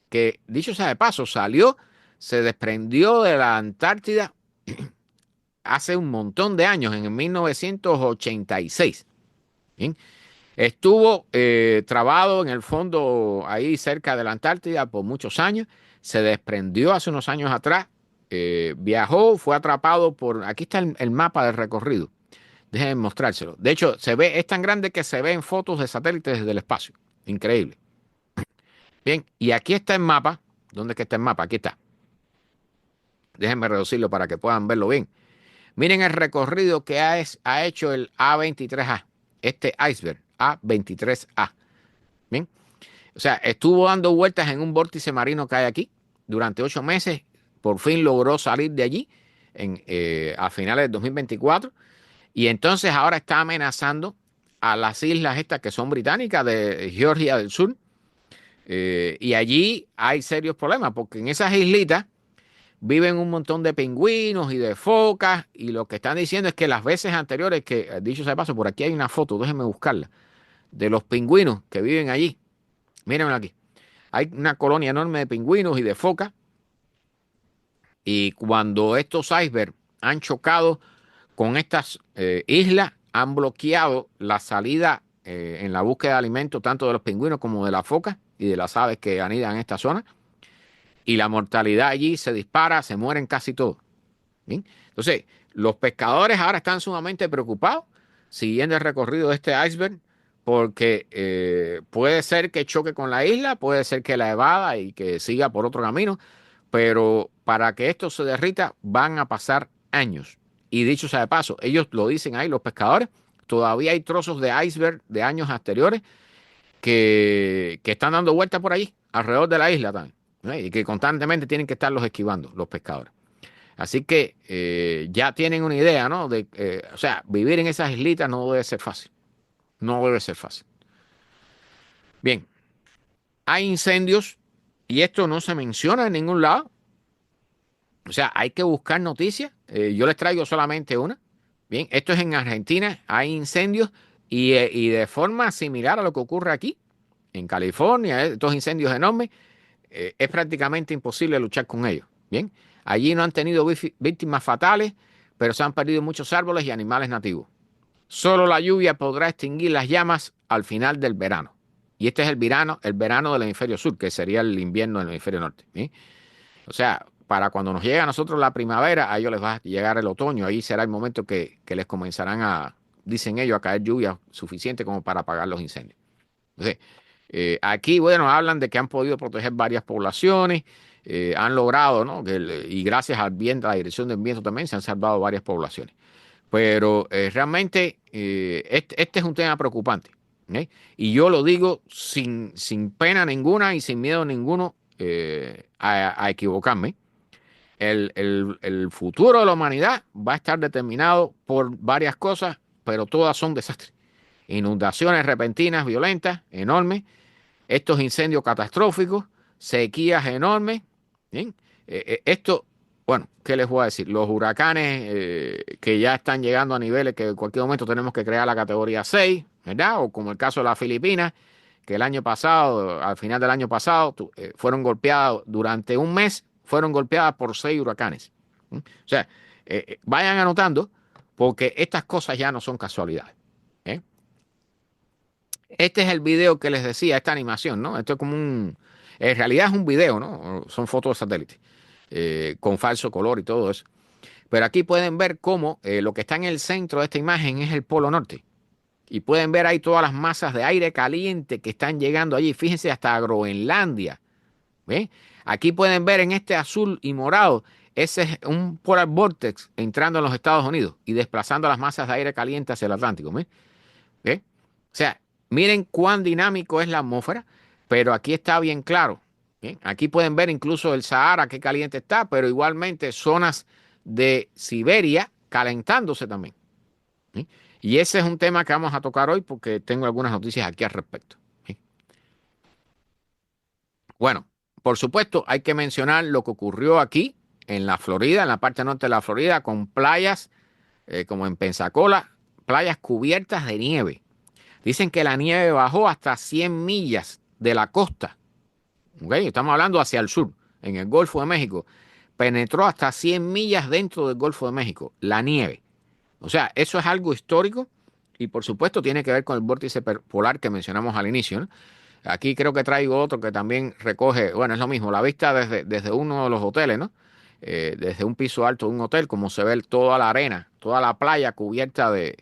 que dicho sea de paso, se desprendió de la Antártida hace un montón de años, en el 1986. Bien, estuvo trabado en el fondo ahí cerca de la Antártida por muchos años, se desprendió hace unos años atrás, viajó, fue atrapado aquí está el mapa del recorrido. Déjenme mostrárselo. De hecho, es tan grande que se ve en fotos de satélites desde el espacio. Increíble. Bien, y aquí está el mapa. ¿Dónde es que está el mapa? Aquí está. Déjenme reducirlo para que puedan verlo bien. Miren el recorrido que ha hecho el A23A. Este iceberg, A23A. Bien. O sea, estuvo dando vueltas en un vórtice marino que hay aquí durante 8 meses. Por fin logró salir de allí a finales del 2024. Y entonces ahora está amenazando a las islas estas que son británicas de Georgia del Sur. Y allí hay serios problemas porque en esas islitas viven un montón de pingüinos y de focas. Y lo que están diciendo es que las veces anteriores, que dicho sea de paso, por aquí hay una foto, déjenme buscarla, de los pingüinos que viven allí. Mírenlo aquí. Hay una colonia enorme de pingüinos y de focas. Y cuando estos icebergs han chocado con estas islas, han bloqueado la salida en la búsqueda de alimentos tanto de los pingüinos como de las focas y de las aves que anidan en esta zona. Y la mortalidad allí se dispara, se mueren casi todos. ¿Bien? Entonces, los pescadores ahora están sumamente preocupados siguiendo el recorrido de este iceberg porque puede ser que choque con la isla, puede ser que la evada y que siga por otro camino, pero para que esto se derrita van a pasar años. Y dicho sea de paso, ellos lo dicen ahí, los pescadores, todavía hay trozos de iceberg de años anteriores que están dando vueltas por allí, alrededor de la isla también, ¿no? Y que constantemente tienen que estarlos esquivando, los pescadores. Así que ya tienen una idea, ¿no? O sea, vivir en esas islitas no debe ser fácil. No debe ser fácil. Bien, hay incendios y esto no se menciona en ningún lado. O sea, hay que buscar noticias. Yo les traigo solamente una. Bien, esto es en Argentina. Hay incendios y de forma similar a lo que ocurre aquí, en California, estos incendios enormes, es prácticamente imposible luchar con ellos. Bien, allí no han tenido víctimas fatales, pero se han perdido muchos árboles y animales nativos. Solo la lluvia podrá extinguir las llamas al final del verano. Y este es el verano del hemisferio sur, que sería el invierno del hemisferio norte. ¿Sí? O sea, para cuando nos llegue a nosotros la primavera, a ellos les va a llegar el otoño. Ahí será el momento que les comenzarán a, dicen ellos, a caer lluvia suficiente como para apagar los incendios. Entonces, aquí, bueno, hablan de que han podido proteger varias poblaciones, han logrado, ¿no? Y gracias al viento, a la dirección del viento también se han salvado varias poblaciones. Pero realmente este es un tema preocupante. ¿Eh? Y yo lo digo sin pena ninguna y sin miedo ninguno a equivocarme. El futuro de la humanidad va a estar determinado por varias cosas, pero todas son desastres. Inundaciones repentinas, violentas, enormes, estos incendios catastróficos, sequías enormes. ¿Bien? Esto, bueno, ¿qué les voy a decir? Los huracanes que ya están llegando a niveles que en cualquier momento tenemos que crear la categoría 6, ¿verdad? O como el caso de las Filipinas, que el año pasado, al final del año pasado, fueron golpeadas durante un mes, fueron golpeadas por 6 huracanes. ¿Mm? O sea, vayan anotando, porque estas cosas ya no son casualidades. ¿Eh? Este es el video que les decía, esta animación, ¿no? Esto es como en realidad es un video, ¿no? Son fotos de satélite, con falso color y todo eso. Pero aquí pueden ver cómo lo que está en el centro de esta imagen es el Polo Norte. Y pueden ver ahí todas las masas de aire caliente que están llegando allí. Fíjense hasta Groenlandia. ¿Ve? Aquí pueden ver en este azul y morado, ese es un polar vortex entrando en los Estados Unidos y desplazando las masas de aire caliente hacia el Atlántico. ¿Ve? ¿Ve? O sea, miren cuán dinámico es la atmósfera, pero aquí está bien claro. ¿Bien? Aquí pueden ver incluso el Sahara, qué caliente está, pero igualmente zonas de Siberia calentándose también. ¿Sí? Y ese es un tema que vamos a tocar hoy porque tengo algunas noticias aquí al respecto. ¿Sí? Bueno, por supuesto, hay que mencionar lo que ocurrió aquí en la Florida, en la parte norte de la Florida, con playas como en Pensacola, playas cubiertas de nieve. Dicen que la nieve bajó hasta 100 millas de la costa. ¿Okay? Estamos hablando hacia el sur, en el Golfo de México. Penetró hasta 100 millas dentro del Golfo de México, la nieve. O sea, eso es algo histórico y por supuesto tiene que ver con el vórtice polar que mencionamos al inicio, ¿no? Aquí creo que traigo otro que también recoge, bueno, es lo mismo, la vista desde uno de los hoteles, ¿no? Desde un piso alto de un hotel, como se ve toda la arena, toda la playa cubierta de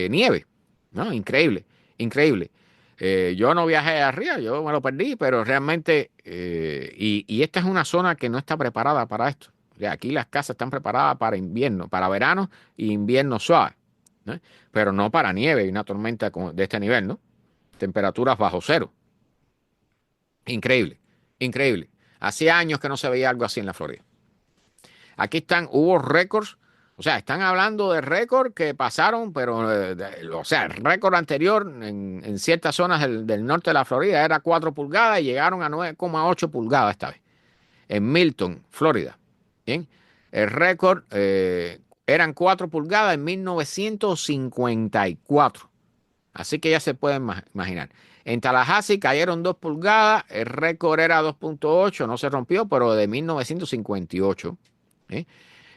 nieve, ¿no? Increíble, increíble. Yo no viajé arriba, yo me lo perdí, pero realmente, y esta es una zona que no está preparada para esto. O sea, aquí las casas están preparadas para invierno, para verano y invierno suave, ¿no? Pero no para nieve y una tormenta de este nivel, ¿no? Temperaturas bajo cero. Increíble, increíble. Hacía años que no se veía algo así en la Florida. Aquí están, hubo récords, o sea, están hablando de récords que pasaron, pero, o sea, el récord anterior en ciertas zonas del norte de la Florida era 4 pulgadas y llegaron a 9,8 pulgadas esta vez, en Milton, Florida. Bien, el récord eran 4 pulgadas en 1954. Así que ya se pueden imaginar. En Tallahassee cayeron 2 pulgadas, el récord era 2,8, no se rompió, pero de 1958. ¿Eh?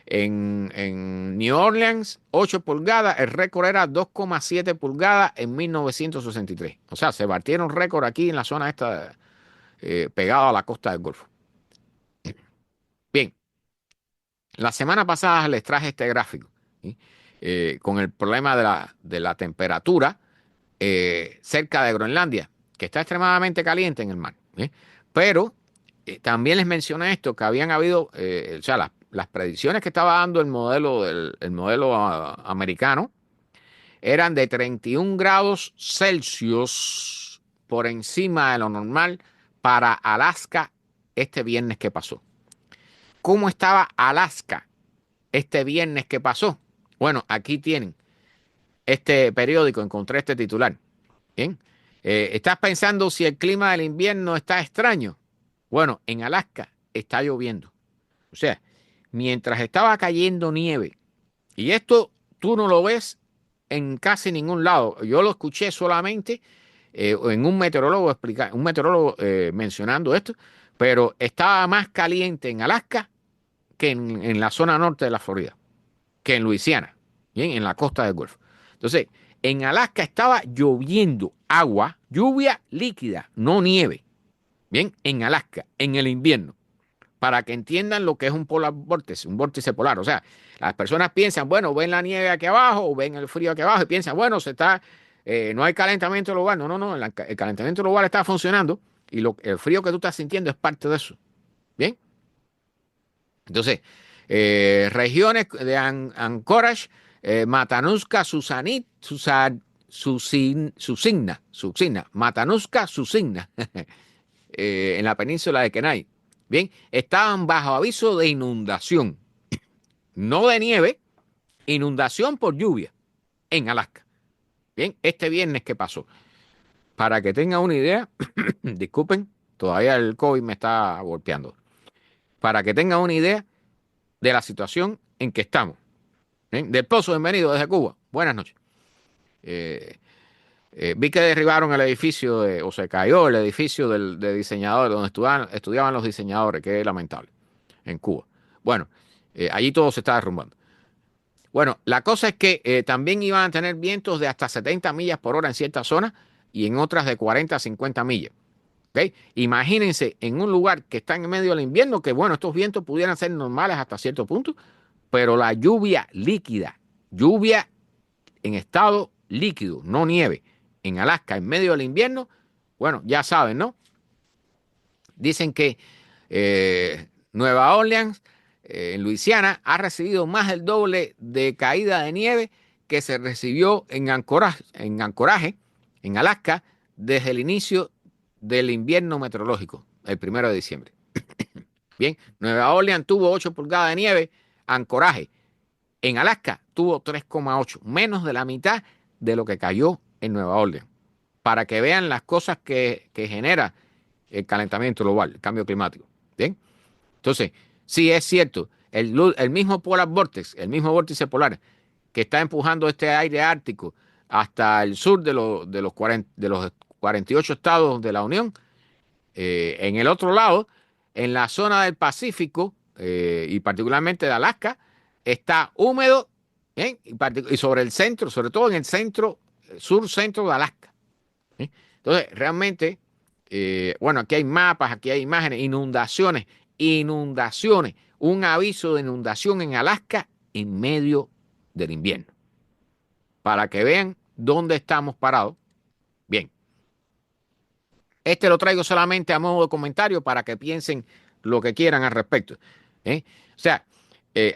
En New Orleans, 8 pulgadas, el récord era 2,7 pulgadas en 1963. O sea, se batieron récord aquí en la zona esta, pegada a la costa del Golfo. Bien, la semana pasada les traje este gráfico, ¿sí? Con el problema de la temperatura cerca de Groenlandia, que está extremadamente caliente en el mar. ¿Sí? Pero también les mencioné esto, que habían habido, o sea, las predicciones que estaba dando el modelo americano eran de 31 grados Celsius por encima de lo normal para Alaska este viernes que pasó. ¿Cómo estaba Alaska este viernes que pasó? Bueno, aquí tienen este periódico, encontré este titular. Bien. ¿Estás pensando si el clima del invierno está extraño? Bueno, en Alaska está lloviendo. O sea, mientras estaba cayendo nieve, y esto tú no lo ves en casi ningún lado. Yo lo escuché solamente en un meteorólogo mencionando esto, pero estaba más caliente en Alaska que en la zona norte de la Florida, que en Luisiana, bien, en la costa del Golfo. Entonces, en Alaska estaba lloviendo agua, lluvia líquida, no nieve, bien, en Alaska, en el invierno, para que entiendan lo que es un polar vortex, un vórtice polar. O sea, las personas piensan, bueno, ven la nieve aquí abajo o ven el frío aquí abajo y piensan, bueno, no hay calentamiento global. No, no, no, el calentamiento global está funcionando y el frío que tú estás sintiendo es parte de eso. Bien, entonces, regiones de Anchorage, Matanuska, Susegna, Matanuska, Susegna, en la península de Kenai. Bien, estaban bajo aviso de inundación, no de nieve, inundación por lluvia en Alaska. Bien, este viernes que pasó. Para que tengan una idea, disculpen, todavía el COVID me está golpeando. Para que tengan una idea de la situación en que estamos. Bien, Del Pozo, bienvenido desde Cuba. Buenas noches. Eh, Vi que derribaron el edificio, o se cayó el edificio de diseñadores, donde estudiaban los diseñadores, que es lamentable, en Cuba. Bueno, allí todo se está derrumbando. Bueno, la cosa es que también iban a tener vientos de hasta 70 millas por hora en ciertas zonas y en otras de 40 a 50 millas. ¿Okay? Imagínense en un lugar que está en medio del invierno, que bueno, estos vientos pudieran ser normales hasta cierto punto, pero la lluvia líquida, lluvia en estado líquido, no nieve, en Alaska en medio del invierno, bueno, ya saben, ¿no? Dicen que Nueva Orleans, en Luisiana, ha recibido más del doble de caída de nieve que se recibió en Ancoraje, en Alaska, desde el inicio del invierno meteorológico, el 1 de diciembre. Bien, Nueva Orleans tuvo 8 pulgadas de nieve, Ancoraje en Alaska tuvo 3,8, menos de la mitad de lo que cayó en Nueva Orleans. Para que vean las cosas que genera el calentamiento global, el cambio climático. ¿Bien? Entonces, sí es cierto, el mismo polar vortex, el mismo vórtice polar que está empujando este aire ártico hasta el sur de los 48 estados de la Unión, en el otro lado, en la zona del Pacífico y particularmente de Alaska, está húmedo, ¿bien? Y sobre el centro, sobre todo en el centro, sur-centro de Alaska. ¿Sí? Entonces, realmente, bueno, aquí hay mapas, aquí hay imágenes, inundaciones, un aviso de inundación en Alaska en medio del invierno, para que vean dónde estamos parados. Bien, este lo traigo solamente a modo de comentario para que piensen lo que quieran al respecto. ¿Eh? O sea,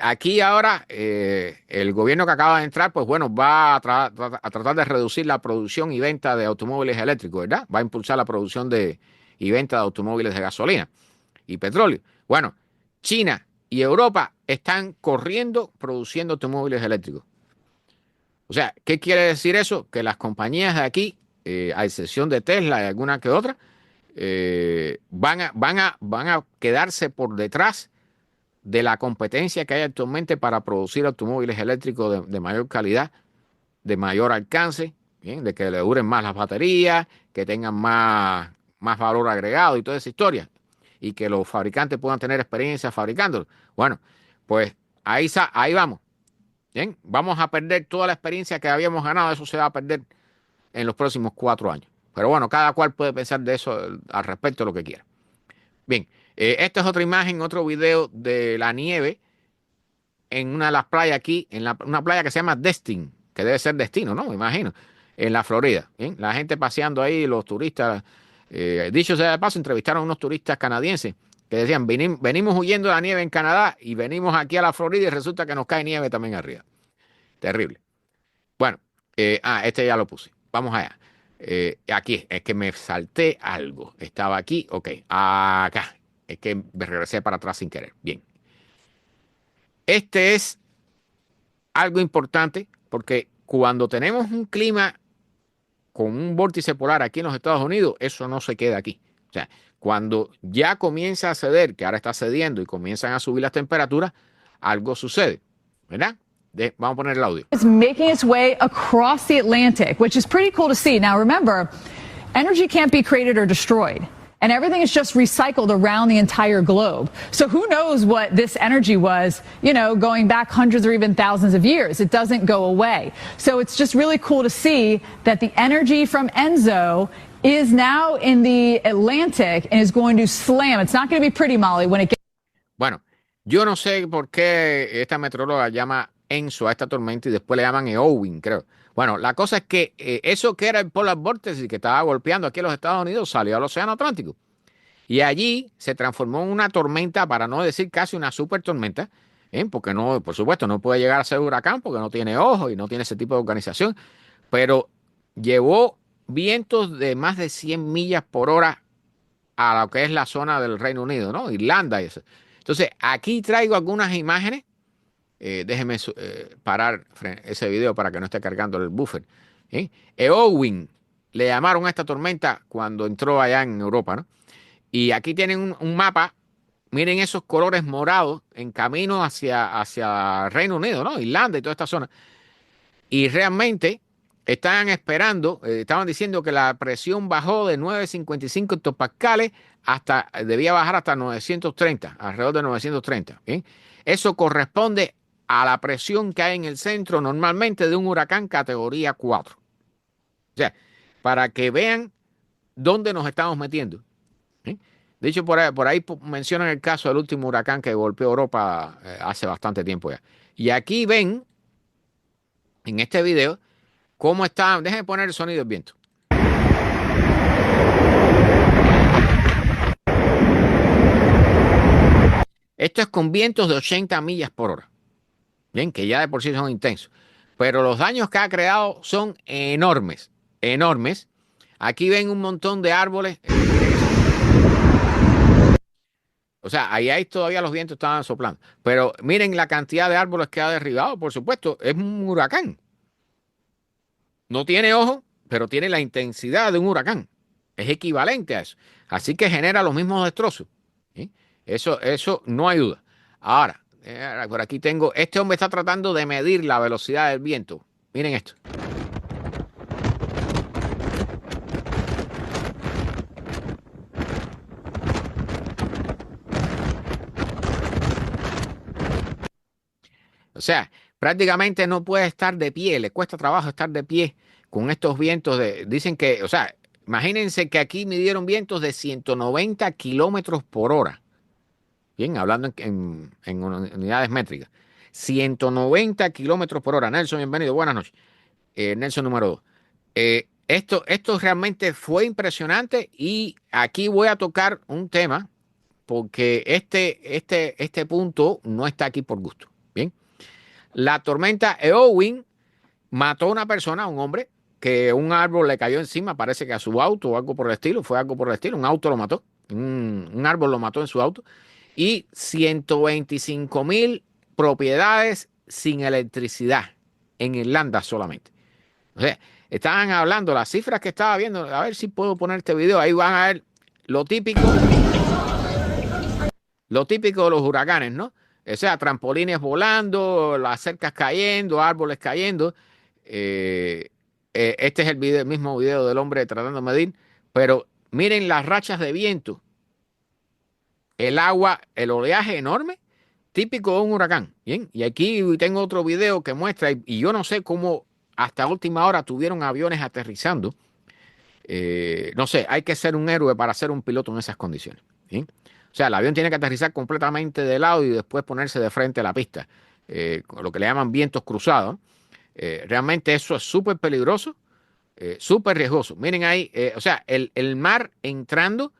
aquí ahora el gobierno que acaba de entrar, pues bueno, va a tratar de reducir la producción y venta de automóviles eléctricos, ¿verdad? Va a impulsar la producción y venta de automóviles de gasolina y petróleo. Bueno, China y Europa están corriendo produciendo automóviles eléctricos. O sea, ¿qué quiere decir eso? Que las compañías de aquí, a excepción de Tesla y alguna que otra, van a quedarse por detrás de la competencia que hay actualmente para producir automóviles eléctricos de mayor calidad, de mayor alcance, ¿bien? De que le duren más las baterías, que tengan más valor agregado y toda esa historia, y que los fabricantes puedan tener experiencia fabricándolo. Bueno, pues ahí vamos. Bien, vamos a perder toda la experiencia que habíamos ganado, eso se va a perder en los próximos 4 años. Pero bueno, cada cual puede pensar de eso al respecto lo que quiera. Bien, esta es otra imagen, otro video de la nieve en una de las playas aquí, una playa que se llama Destin, que debe ser destino, ¿no? Me imagino, en la Florida. Bien, la gente paseando ahí, los turistas, dicho sea de paso, entrevistaron a unos turistas canadienses que decían, venimos huyendo de la nieve en Canadá y venimos aquí a la Florida y resulta que nos cae nieve también arriba. Terrible. Bueno, este ya lo puse. Vamos allá. Aquí, es que me salté algo. Estaba aquí, ok, acá. Es que me regresé para atrás sin querer. Bien. Este es algo importante porque cuando tenemos un clima con un vórtice polar aquí en los Estados Unidos, eso no se queda aquí. O sea, cuando ya comienza a ceder, que ahora está cediendo y comienzan a subir las temperaturas, algo sucede, ¿verdad? Vamos a poner el audio. It's making its way across the Atlantic, which is pretty cool to see. Now, remember, energy can't be created or destroyed. And everything is just recycled around the entire globe. So who knows what this energy was, you know, going back hundreds or even thousands of years. It doesn't go away. So it's just really cool to see that the energy from Enzo is now in the Atlantic and is going to slam. It's not going to be pretty, Molly, when it gets... Bueno, yo no sé por qué esta meteoróloga llama Enzo a esta tormenta y después le llaman Eowyn, creo. Bueno, la cosa es que eso que era el polar vortex y que estaba golpeando aquí en los Estados Unidos salió al Océano Atlántico. Y allí se transformó en una tormenta, para no decir casi una super tormenta, porque no, por supuesto, no puede llegar a ser huracán porque no tiene ojos y no tiene ese tipo de organización, pero llevó vientos de más de 100 millas por hora a lo que es la zona del Reino Unido, ¿no? Irlanda y eso. Entonces, aquí traigo algunas imágenes. Déjeme parar ese video para que no esté cargando el buffer. Eowyn le llamaron a esta tormenta cuando entró allá en Europa, ¿no? Y aquí tienen un mapa. Miren esos colores morados en camino hacia Reino Unido, ¿no? Irlanda y toda esta zona. Y realmente estaban esperando, estaban diciendo que la presión bajó de 955 hectopascales hasta, debía bajar hasta 930, alrededor de 930. ¿Bien? Eso corresponde a la presión que hay en el centro normalmente de un huracán categoría 4. O sea, para que vean dónde nos estamos metiendo. De hecho, por ahí mencionan el caso del último huracán que golpeó Europa hace bastante tiempo ya. Y aquí ven, en este video, cómo está. Déjenme poner el sonido del viento. Esto es con vientos de 80 millas por hora. Bien, que ya de por sí son intensos. Pero los daños que ha creado son enormes, enormes. Aquí ven un montón de árboles. O sea, ahí todavía los vientos estaban soplando. Pero miren la cantidad de árboles que ha derribado, por supuesto. Es un huracán. No tiene ojos, pero tiene la intensidad de un huracán. Es equivalente a eso. Así que genera los mismos destrozos. ¿Sí? Eso no hay duda. Ahora, por aquí tengo, este hombre está tratando de medir la velocidad del viento. Miren esto. O sea, prácticamente no puede estar de pie, le cuesta trabajo estar de pie con estos vientos dicen que, o sea, imagínense que aquí midieron vientos de 190 kilómetros por hora. Bien, hablando en unidades métricas. 190 kilómetros por hora. Nelson, bienvenido. Buenas noches. Nelson número 2. Esto realmente fue impresionante y aquí voy a tocar un tema porque este punto no está aquí por gusto. Bien. La tormenta Eowyn mató a una persona, a un hombre, que un árbol le cayó encima, parece que a su auto o algo por el estilo, fue algo por el estilo, un auto lo mató, un árbol lo mató en su auto, y 125,000 propiedades sin electricidad en Irlanda solamente. O sea, estaban hablando, las cifras que estaba viendo, a ver si puedo poner este video, ahí van a ver lo típico de los huracanes, ¿no? O sea, trampolines volando, las cercas cayendo, árboles cayendo. Este es el mismo video del hombre tratando de medir, pero miren las rachas de viento, el agua, el oleaje enorme, típico de un huracán. Bien, y aquí tengo otro video que muestra, y yo no sé cómo hasta última hora tuvieron aviones aterrizando. No sé, hay que ser un héroe para ser un piloto en esas condiciones. ¿Bien? O sea, el avión tiene que aterrizar completamente de lado y después ponerse de frente a la pista, lo que le llaman vientos cruzados. Realmente eso es súper peligroso, súper riesgoso. Miren ahí, o sea, el mar entrando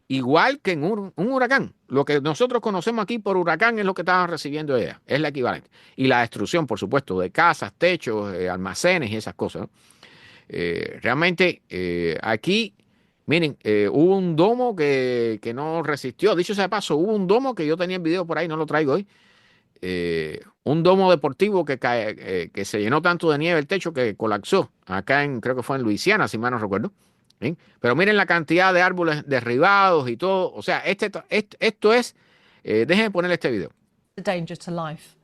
igual que en un huracán. Lo que nosotros conocemos aquí por huracán es lo que estaban recibiendo allá, es la equivalente. Y la destrucción, por supuesto, de casas, techos, almacenes y esas cosas, ¿no? Realmente aquí, miren, hubo un domo que no resistió. Dicho sea de paso, hubo un domo que yo tenía el video por ahí, no lo traigo hoy. Un domo deportivo que se llenó tanto de nieve el techo que colapsó acá creo que fue en Luisiana, si mal no recuerdo. ¿Bien? Pero miren la cantidad de árboles derribados y todo. O sea, esto es, déjenme ponerle este video. A danger to life.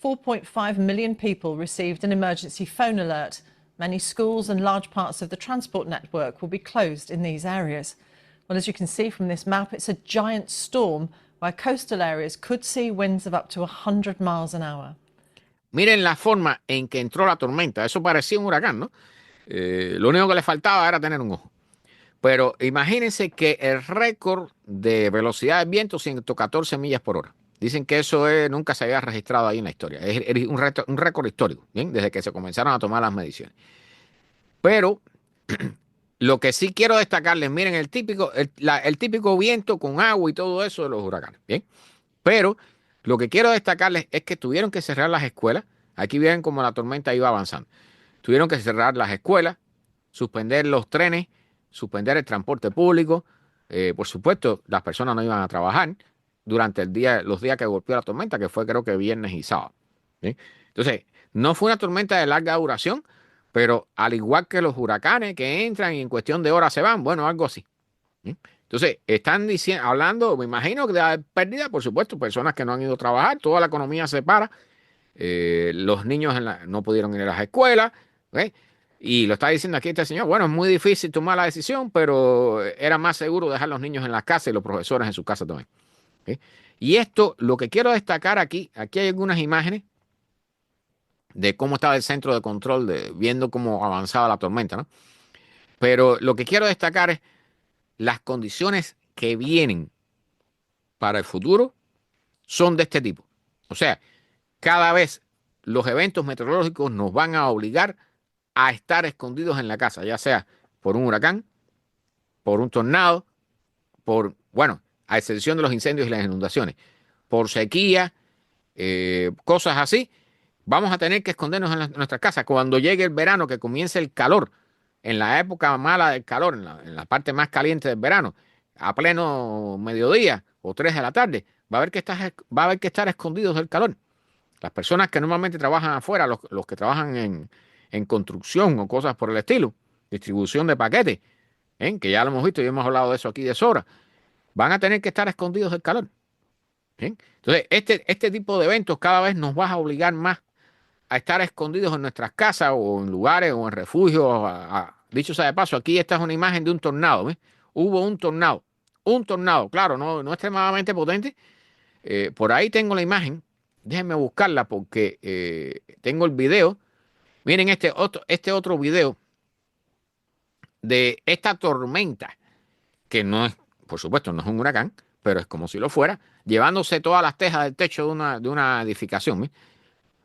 4.5 million people received an emergency phone alert. Many schools and large parts of the transport network will be closed in these areas. Well, as you can see from this map, it's a giant storm where coastal areas could see winds of up to 100 miles an hour. Miren la forma en que entró la tormenta. Eso parecía un huracán, ¿no? Lo único que le faltaba era tener un ojo. Pero imagínense que el récord de velocidad del viento, 114 millas por hora. Dicen que eso nunca se había registrado ahí en la historia. Es un récord histórico, ¿bien? Desde que se comenzaron a tomar las mediciones. Pero lo que sí quiero destacarles, miren, el típico viento con agua y todo eso de los huracanes, ¿bien? Pero lo que quiero destacarles es que tuvieron que cerrar las escuelas. Aquí ven cómo la tormenta iba avanzando. Tuvieron que cerrar las escuelas, suspender los trenes, suspender el transporte público. Por supuesto, las personas no iban a trabajar durante los días que golpeó la tormenta, que fue creo que viernes y sábado. ¿Sí? Entonces, no fue una tormenta de larga duración, pero al igual que los huracanes que entran y en cuestión de horas se van, bueno, algo así. ¿Sí? Entonces, están hablando, me imagino que de pérdida, por supuesto, personas que no han ido a trabajar, toda la economía se para, los niños no pudieron ir a las escuelas, ¿okay? Y lo está diciendo aquí este señor, bueno, es muy difícil tomar la decisión, pero era más seguro dejar los niños en la casa y los profesores en su casa también. ¿Okay? Y esto, lo que quiero destacar aquí hay algunas imágenes de cómo estaba el centro de control, viendo cómo avanzaba la tormenta, ¿no? Pero lo que quiero destacar es las condiciones que vienen para el futuro son de este tipo. O sea, cada vez los eventos meteorológicos nos van a obligar a estar escondidos en la casa, ya sea por un huracán, por un tornado, bueno, a excepción de los incendios y las inundaciones, por sequía, cosas así. Vamos a tener que escondernos en nuestras casas. Cuando llegue el verano, que comience el calor, en la época mala del calor, en la parte más caliente del verano, a pleno mediodía o 3 de la tarde, va a haber que estar escondidos del calor. Las personas que normalmente trabajan afuera, los que trabajan en construcción o cosas por el estilo, distribución de paquetes, que ya lo hemos visto y hemos hablado de eso aquí de sobra, van a tener que estar escondidos del calor. Entonces, este tipo de eventos cada vez nos va a obligar más a estar escondidos en nuestras casas o en lugares o en refugios. Dicho sea de paso, aquí esta es una imagen de un tornado. Hubo un tornado, claro, no extremadamente potente. Por ahí tengo la imagen. Déjenme buscarla porque tengo el video. Miren este otro video de esta tormenta, que no es, por supuesto, no es un huracán, pero es como si lo fuera, llevándose todas las tejas del techo de una edificación.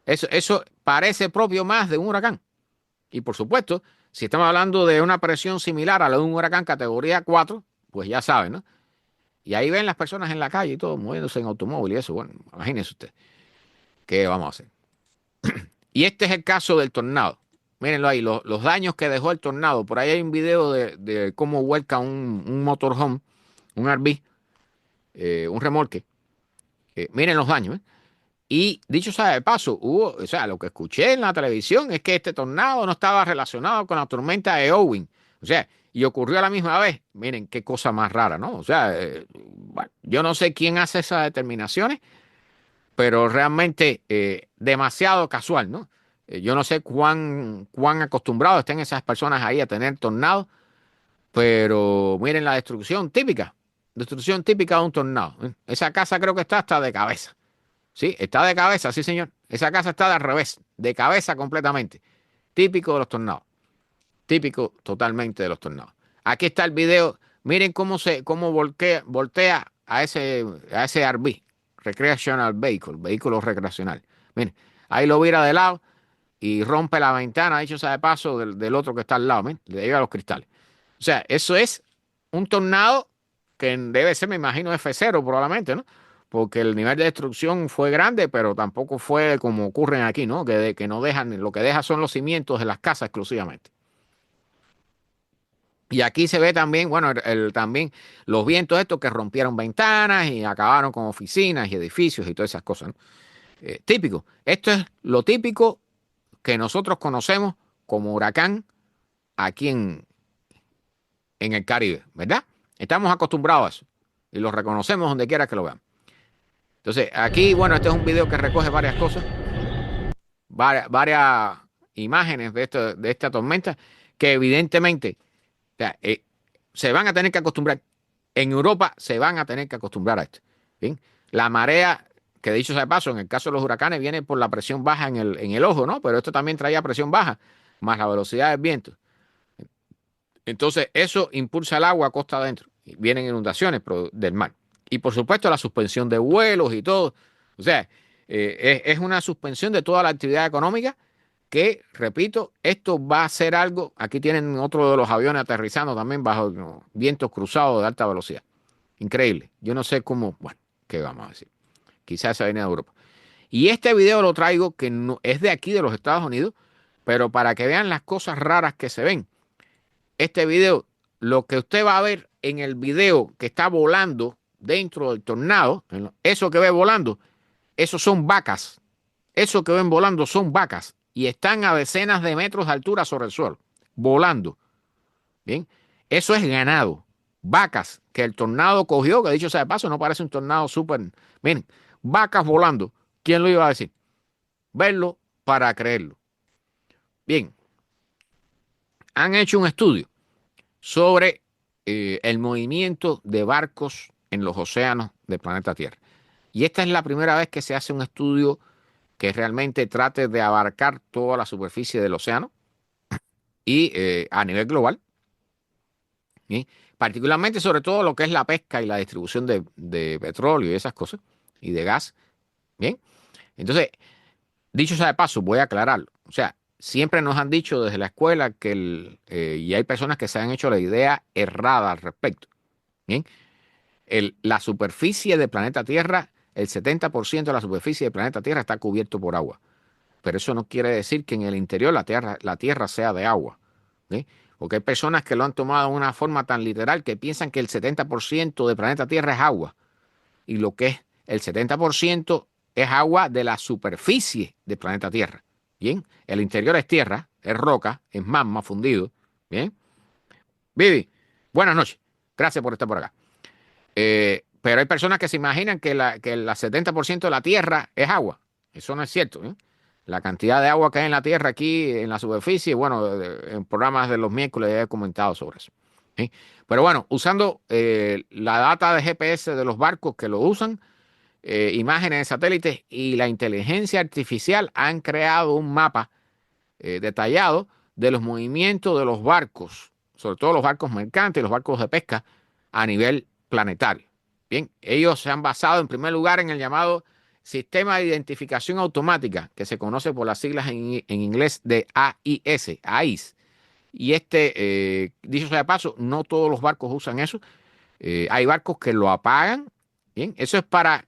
Eso parece propio más de un huracán. Y por supuesto, si estamos hablando de una presión similar a la de un huracán categoría 4, pues ya saben, ¿no? Y ahí ven las personas en la calle y todo, moviéndose en automóvil y eso. Bueno, imagínense usted. ¿Qué vamos a hacer? Y este es el caso del tornado. Mírenlo ahí, los daños que dejó el tornado. Por ahí hay un video de cómo vuelca un motorhome, un RV, un remolque. Miren los daños, ¿eh? Y dicho sea de paso, o sea, lo que escuché en la televisión es que este tornado no estaba relacionado con la tormenta de Owen. O sea, y ocurrió a la misma vez. Miren, qué cosa más rara, ¿no? O sea, bueno, yo no sé quién hace esas determinaciones, pero realmente demasiado casual, ¿no? Yo no sé cuán acostumbrados estén esas personas ahí a tener tornados, pero miren la destrucción típica de un tornado. Esa casa creo que está hasta de cabeza. Sí, está de cabeza, sí, señor. Esa casa está de al revés, de cabeza completamente. Típico de los tornados. Típico totalmente de los tornados. Aquí está el video. Miren cómo voltea a ese RV, Recreational Vehicle, vehículo recreacional. Miren, ahí lo vira de lado y rompe la ventana, dicho sea de paso, del otro que está al lado. Miren, le llega a los cristales. O sea, eso es un tornado que debe ser, me imagino, F0 probablemente, ¿no? Porque el nivel de destrucción fue grande, pero tampoco fue como ocurren aquí, ¿no? Que no dejan, lo que deja son los cimientos de las casas exclusivamente. Y aquí se ve también, bueno, también los vientos estos que rompieron ventanas y acabaron con oficinas y edificios y todas esas cosas, ¿no? Típico. Esto es lo típico que nosotros conocemos como huracán aquí en el Caribe, ¿verdad? Estamos acostumbrados a eso y lo reconocemos donde quiera que lo vean. Entonces, aquí, bueno, este es un video que recoge varias cosas, varias imágenes de esta tormenta que evidentemente, o sea, se van a tener que acostumbrar. En Europa se van a tener que acostumbrar a esto. ¿Bien? La marea, que dicho sea de paso, en el caso de los huracanes, viene por la presión baja en el ojo, ¿no? Pero esto también traía presión baja, más la velocidad del viento. Entonces, eso impulsa el agua a costa adentro. Vienen inundaciones del mar. Y por supuesto, la suspensión de vuelos y todo. O sea, es una suspensión de toda la actividad económica que, repito, esto va a ser algo. Aquí tienen otro de los aviones aterrizando también bajo, ¿no?, vientos cruzados de alta velocidad. Increíble. Yo no sé cómo. Bueno, ¿qué vamos a decir? Quizás se viene de Europa. Y este video lo traigo que no, es de aquí, de los Estados Unidos, pero para que vean las cosas raras que se ven. Este video, lo que usted va a ver en el video que está volando dentro del tornado, eso que ve volando, esos son vacas. Eso que ven volando son vacas y están a decenas de metros de altura sobre el suelo, volando. Bien, eso es ganado. Vacas que el tornado cogió, que dicho sea de paso, no parece un tornado súper. Miren, vacas volando. ¿Quién lo iba a decir? Verlo para creerlo. Bien, han hecho un estudio sobre el movimiento de barcos en los océanos del planeta Tierra. Y esta es la primera vez que se hace un estudio que realmente trate de abarcar toda la superficie del océano y a nivel global. ¿Sí? Particularmente sobre todo lo que es la pesca y la distribución de petróleo y esas cosas, y de gas. Bien, entonces, dicho sea de paso, voy a aclararlo. O sea, siempre nos han dicho desde la escuela que y hay personas que se han hecho la idea errada al respecto. Bien, la superficie del planeta Tierra, el 70% de la superficie del planeta Tierra está cubierto por agua. Pero eso no quiere decir que en el interior la tierra sea de agua. ¿Sí? Porque hay personas que lo han tomado de una forma tan literal que piensan que el 70% del planeta Tierra es agua. Y lo que es el 70% es agua de la superficie del planeta Tierra. Bien, el interior es tierra, es roca, es magma fundido. Bien, Vivi, buenas noches. Gracias por estar por acá. Pero hay personas que se imaginan que el 70% de la tierra es agua. Eso no es cierto. La cantidad de agua que hay en la tierra aquí, en la superficie, bueno, en programas de los miércoles he comentado sobre eso. ¿Sí? Pero bueno, usando la data de GPS de los barcos que lo usan, imágenes de satélites y la inteligencia artificial han creado un mapa detallado de los movimientos de los barcos, sobre todo los barcos mercantes y los barcos de pesca a nivel planetario. Bien, ellos se han basado en primer lugar en el llamado Sistema de Identificación Automática, que se conoce por las siglas en inglés de AIS. Y dicho sea de paso, no todos los barcos usan eso. Hay barcos que lo apagan. Bien, eso es para,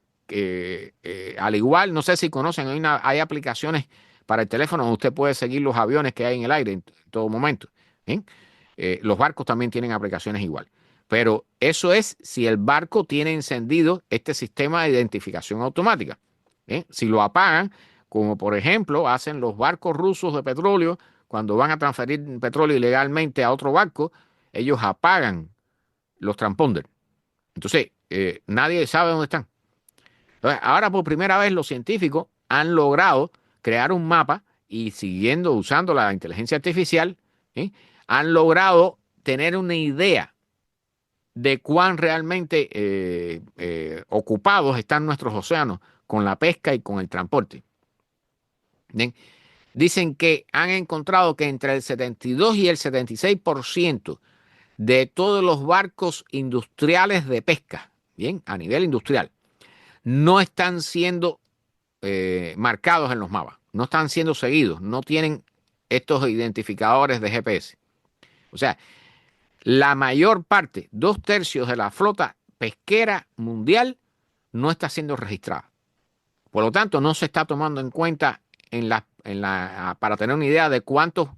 al igual, no sé si conocen, hay aplicaciones para el teléfono donde usted puede seguir los aviones que hay en el aire en todo momento. Bien, los barcos también tienen aplicaciones igual. Pero eso es si el barco tiene encendido este sistema de identificación automática. ¿Bien? Si lo apagan, como por ejemplo hacen los barcos rusos de petróleo, cuando van a transferir petróleo ilegalmente a otro barco, ellos apagan los transponders. Entonces, nadie sabe dónde están. Entonces, ahora por primera vez los científicos han logrado crear un mapa y usando la inteligencia artificial, ¿sí?, han logrado tener una idea de cuán realmente ocupados están nuestros océanos con la pesca y con el transporte. ¿Bien? Dicen que han encontrado que entre el 72 y el 76% de todos los barcos industriales de pesca, bien, a nivel industrial, no están siendo marcados en los mapas, no están siendo seguidos, no tienen estos identificadores de GPS. O sea, la mayor parte, 2/3 de la flota pesquera mundial no está siendo registrada. Por lo tanto, no se está tomando en cuenta para tener una idea de cuántos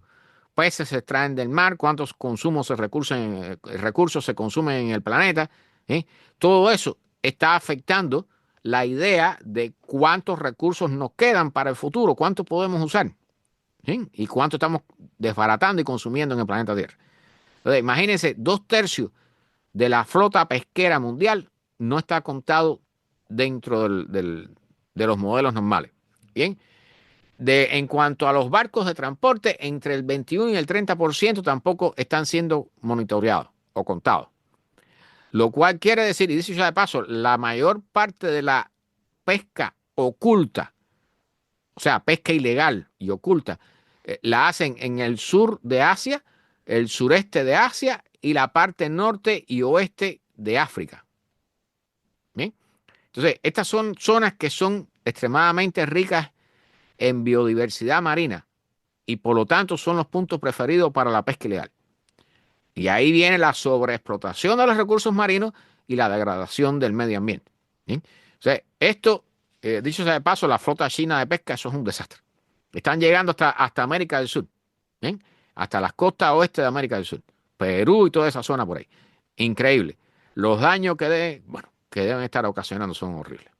peces se extraen del mar, cuántos recursos se consumen en el planeta. Todo eso está afectando la idea de cuántos recursos nos quedan para el futuro, cuánto podemos usar, y cuánto estamos desbaratando y consumiendo en el planeta Tierra. Entonces, imagínense, 2/3 de la flota pesquera mundial no está contado dentro de los modelos normales. Bien. En cuanto a los barcos de transporte, entre el 21 y el 30% tampoco están siendo monitoreados o contados. Lo cual quiere decir, y dicho ya de paso, la mayor parte de la pesca oculta, o sea, pesca ilegal y oculta, la hacen en el sur de Asia, el sureste de Asia y la parte norte y oeste de África. ¿Bien? Entonces, estas son zonas que son extremadamente ricas en biodiversidad marina y por lo tanto son los puntos preferidos para la pesca ilegal. Y ahí viene la sobreexplotación de los recursos marinos y la degradación del medio ambiente. ¿Bien? O sea, esto, dicho sea de paso, la flota china de pesca, eso es un desastre. Están llegando hasta América del Sur, ¿bien? Hasta las costas oeste de América del Sur, Perú y toda esa zona por ahí. Increíble. Los daños que deben estar ocasionando son horribles.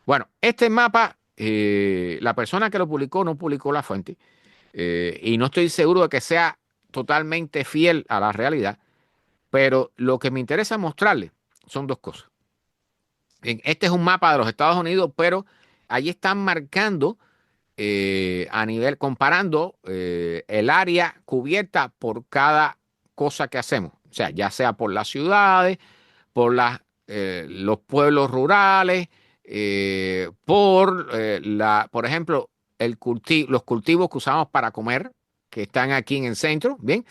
Bueno, este mapa, la persona que lo publicó no publicó la fuente, y no estoy seguro de que sea totalmente fiel a la realidad, pero lo que me interesa mostrarles son dos cosas. Este es un mapa de los Estados Unidos, pero allí están marcando comparando el área cubierta por cada cosa que hacemos. O sea, ya sea por las ciudades, por los pueblos rurales, por ejemplo, los cultivos que usamos para comer, que están aquí en el centro. Bien,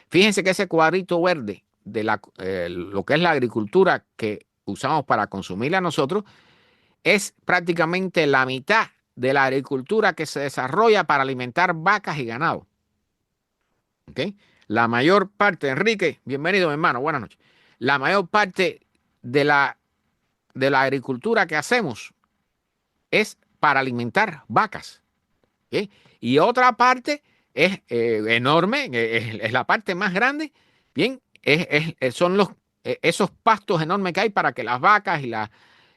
fíjense que ese cuadrito verde de lo que es la agricultura que usamos para consumirla nosotros es prácticamente la mitad de la agricultura que se desarrolla para alimentar vacas y ganado. ¿Okay? La mayor parte, Enrique, bienvenido, mi hermano, buenas noches. La mayor parte de la agricultura que hacemos es para alimentar vacas. ¿Okay? Y otra parte es enorme, es la parte más grande, bien, son esos pastos enormes que hay para que las vacas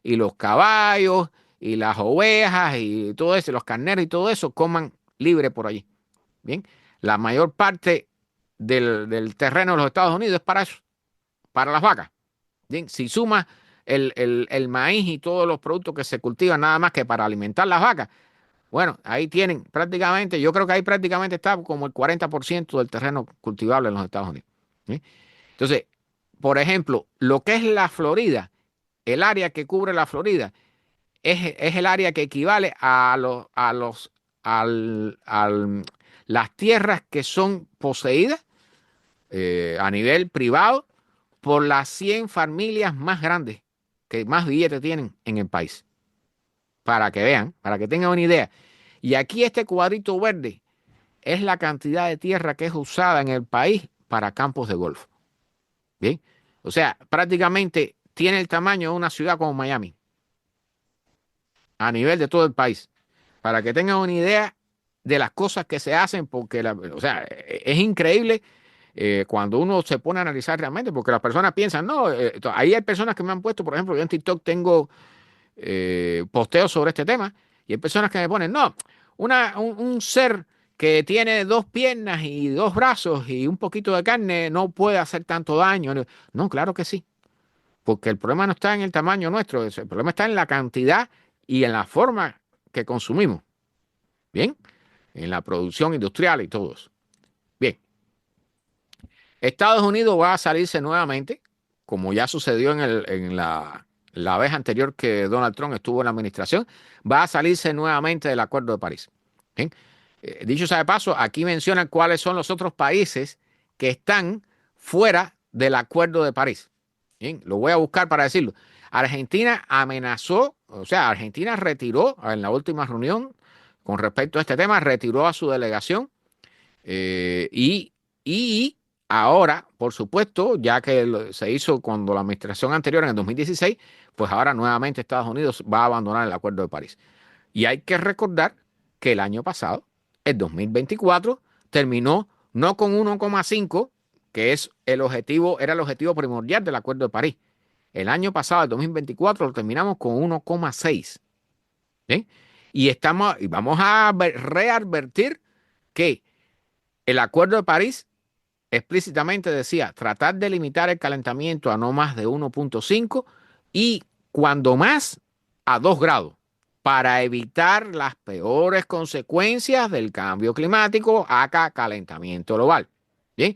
y los caballos y las ovejas y todo eso, los carneros y todo eso coman libre por allí. Bien, la mayor parte del terreno de los Estados Unidos es para eso, para las vacas. Bien, si sumas el maíz y todos los productos que se cultivan nada más que para alimentar las vacas, bueno, ahí tienen prácticamente, yo creo que ahí prácticamente está como el 40% del terreno cultivable en los Estados Unidos. ¿Sí? Entonces, por ejemplo, lo que es la Florida, el área que cubre la Florida, es el área que equivale a las tierras que son poseídas a nivel privado por las 100 familias más grandes que más billetes tienen en el país. Para que vean, para que tengan una idea. Y aquí este cuadrito verde es la cantidad de tierra que es usada en el país para campos de golf. Bien, o sea, prácticamente tiene el tamaño de una ciudad como Miami a nivel de todo el país, para que tengan una idea de las cosas que se hacen, porque o sea, es increíble cuando uno se pone a analizar realmente, porque las personas piensan, no, ahí hay personas que me han puesto, por ejemplo, yo en TikTok tengo posteos sobre este tema, y hay personas que me ponen, no, un ser que tiene 2 piernas y 2 brazos y un poquito de carne no puede hacer tanto daño. No, claro que sí, porque el problema no está en el tamaño nuestro, el problema está en la cantidad y en la forma que consumimos. Bien, en la producción industrial y todo eso. Bien, Estados Unidos va a salirse nuevamente, como ya sucedió en la vez anterior que Donald Trump estuvo en la administración, va a salirse nuevamente del Acuerdo de París. ¿Bien? Dicho sea de paso, aquí mencionan cuáles son los otros países que están fuera del Acuerdo de París. Bien, lo voy a buscar para decirlo. Argentina amenazó, o sea, Argentina retiró en la última reunión con respecto a este tema, retiró a su delegación y ahora, por supuesto, ya que se hizo cuando la administración anterior en el 2016, pues ahora nuevamente Estados Unidos va a abandonar el Acuerdo de París. Y hay que recordar que el año pasado, el 2024, terminó no con 1,5, que es el objetivo, era el objetivo primordial del Acuerdo de París. El año pasado, el 2024, lo terminamos con 1,6. ¿Sí? Y vamos a readvertir que el Acuerdo de París explícitamente decía tratar de limitar el calentamiento a no más de 1,5 y cuando más a 2 grados para evitar las peores consecuencias del cambio climático, acá calentamiento global. ¿Bien?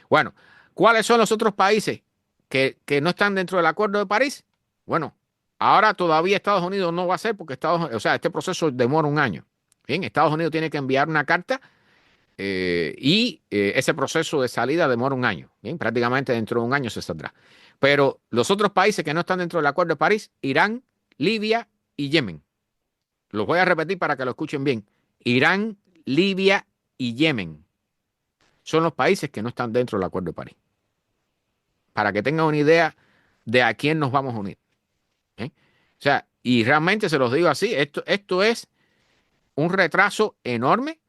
Bueno, ¿cuáles son los otros países que no están dentro del Acuerdo de París? Bueno, ahora todavía Estados Unidos no va a ser porque este proceso demora un año. Bien, Estados Unidos tiene que enviar una carta y ese proceso de salida demora un año. Bien, prácticamente dentro de un año se saldrá. Pero los otros países que no están dentro del Acuerdo de París, Irán, Libia y Yemen. Los voy a repetir para que lo escuchen bien. Irán, Libia y Yemen son los países que no están dentro del Acuerdo de París. Para que tengan una idea de a quién nos vamos a unir. ¿Eh? O sea, y realmente se los digo así, esto es un retraso enorme.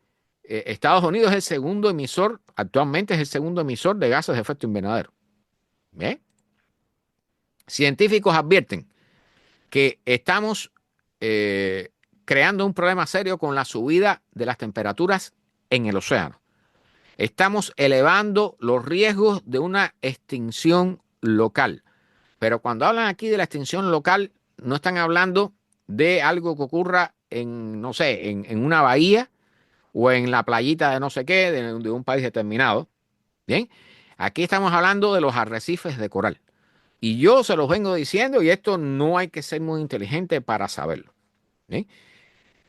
Estados Unidos es el segundo emisor, actualmente es el segundo emisor de gases de efecto invernadero. ¿Ve? Científicos advierten que estamos creando un problema serio con la subida de las temperaturas en el océano. Estamos elevando los riesgos de una extinción local. Pero cuando hablan aquí de la extinción local, no están hablando de algo que ocurra en, no sé, en una bahía o en la playita de no sé qué, de un país determinado. Bien, aquí estamos hablando de los arrecifes de coral. Y yo se los vengo diciendo, y esto no hay que ser muy inteligente para saberlo. ¿Bien?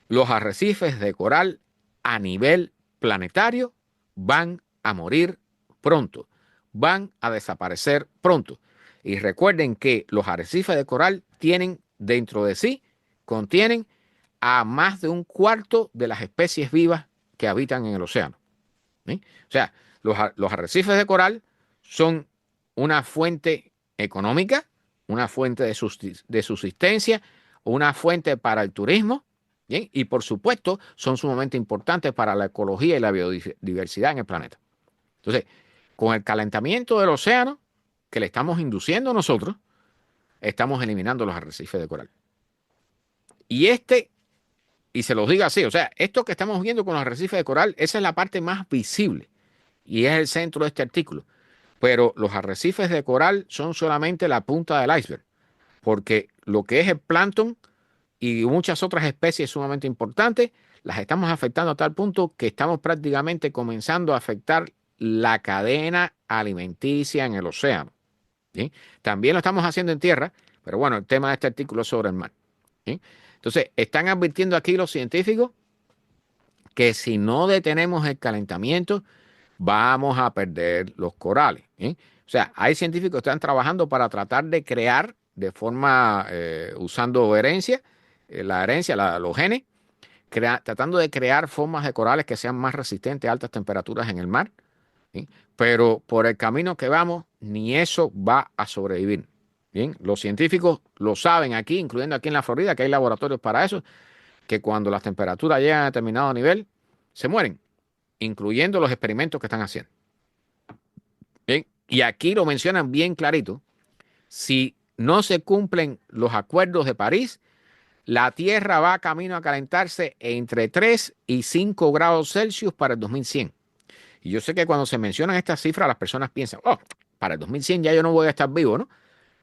Los arrecifes de coral a nivel planetario van a morir pronto, van a desaparecer pronto. Y recuerden que los arrecifes de coral tienen dentro de sí, contienen a más de un cuarto de las especies vivas que habitan en el océano. ¿Sí? O sea, los arrecifes de coral son una fuente económica, una fuente de subsistencia, una fuente para el turismo, ¿bien? Y por supuesto son sumamente importantes para la ecología y la biodiversidad en el planeta. Entonces, con el calentamiento del océano que le estamos induciendo nosotros, estamos eliminando los arrecifes de coral. Y se los digo así, o sea, esto que estamos viendo con los arrecifes de coral, esa es la parte más visible y es el centro de este artículo. Pero los arrecifes de coral son solamente la punta del iceberg, porque lo que es el plancton y muchas otras especies sumamente importantes, las estamos afectando a tal punto que estamos prácticamente comenzando a afectar la cadena alimenticia en el océano. ¿Sí? También lo estamos haciendo en tierra, pero bueno, el tema de este artículo es sobre el mar. ¿Sí? Entonces, están advirtiendo aquí los científicos que si no detenemos el calentamiento, vamos a perder los corales. ¿Sí? O sea, hay científicos que están trabajando para tratar de crear de forma, usando herencia, los genes, tratando de crear formas de corales que sean más resistentes a altas temperaturas en el mar. ¿Sí? Pero por el camino que vamos, ni eso va a sobrevivir. Bien, los científicos lo saben aquí, incluyendo aquí en la Florida, que hay laboratorios para eso, que cuando las temperaturas llegan a determinado nivel, se mueren, incluyendo los experimentos que están haciendo. Bien, y aquí lo mencionan bien clarito. Si no se cumplen los acuerdos de París, la Tierra va camino a calentarse entre 3 y 5 grados Celsius para el 2100. Y yo sé que cuando se mencionan estas cifras, las personas piensan, oh, para el 2100 ya yo no voy a estar vivo, ¿no?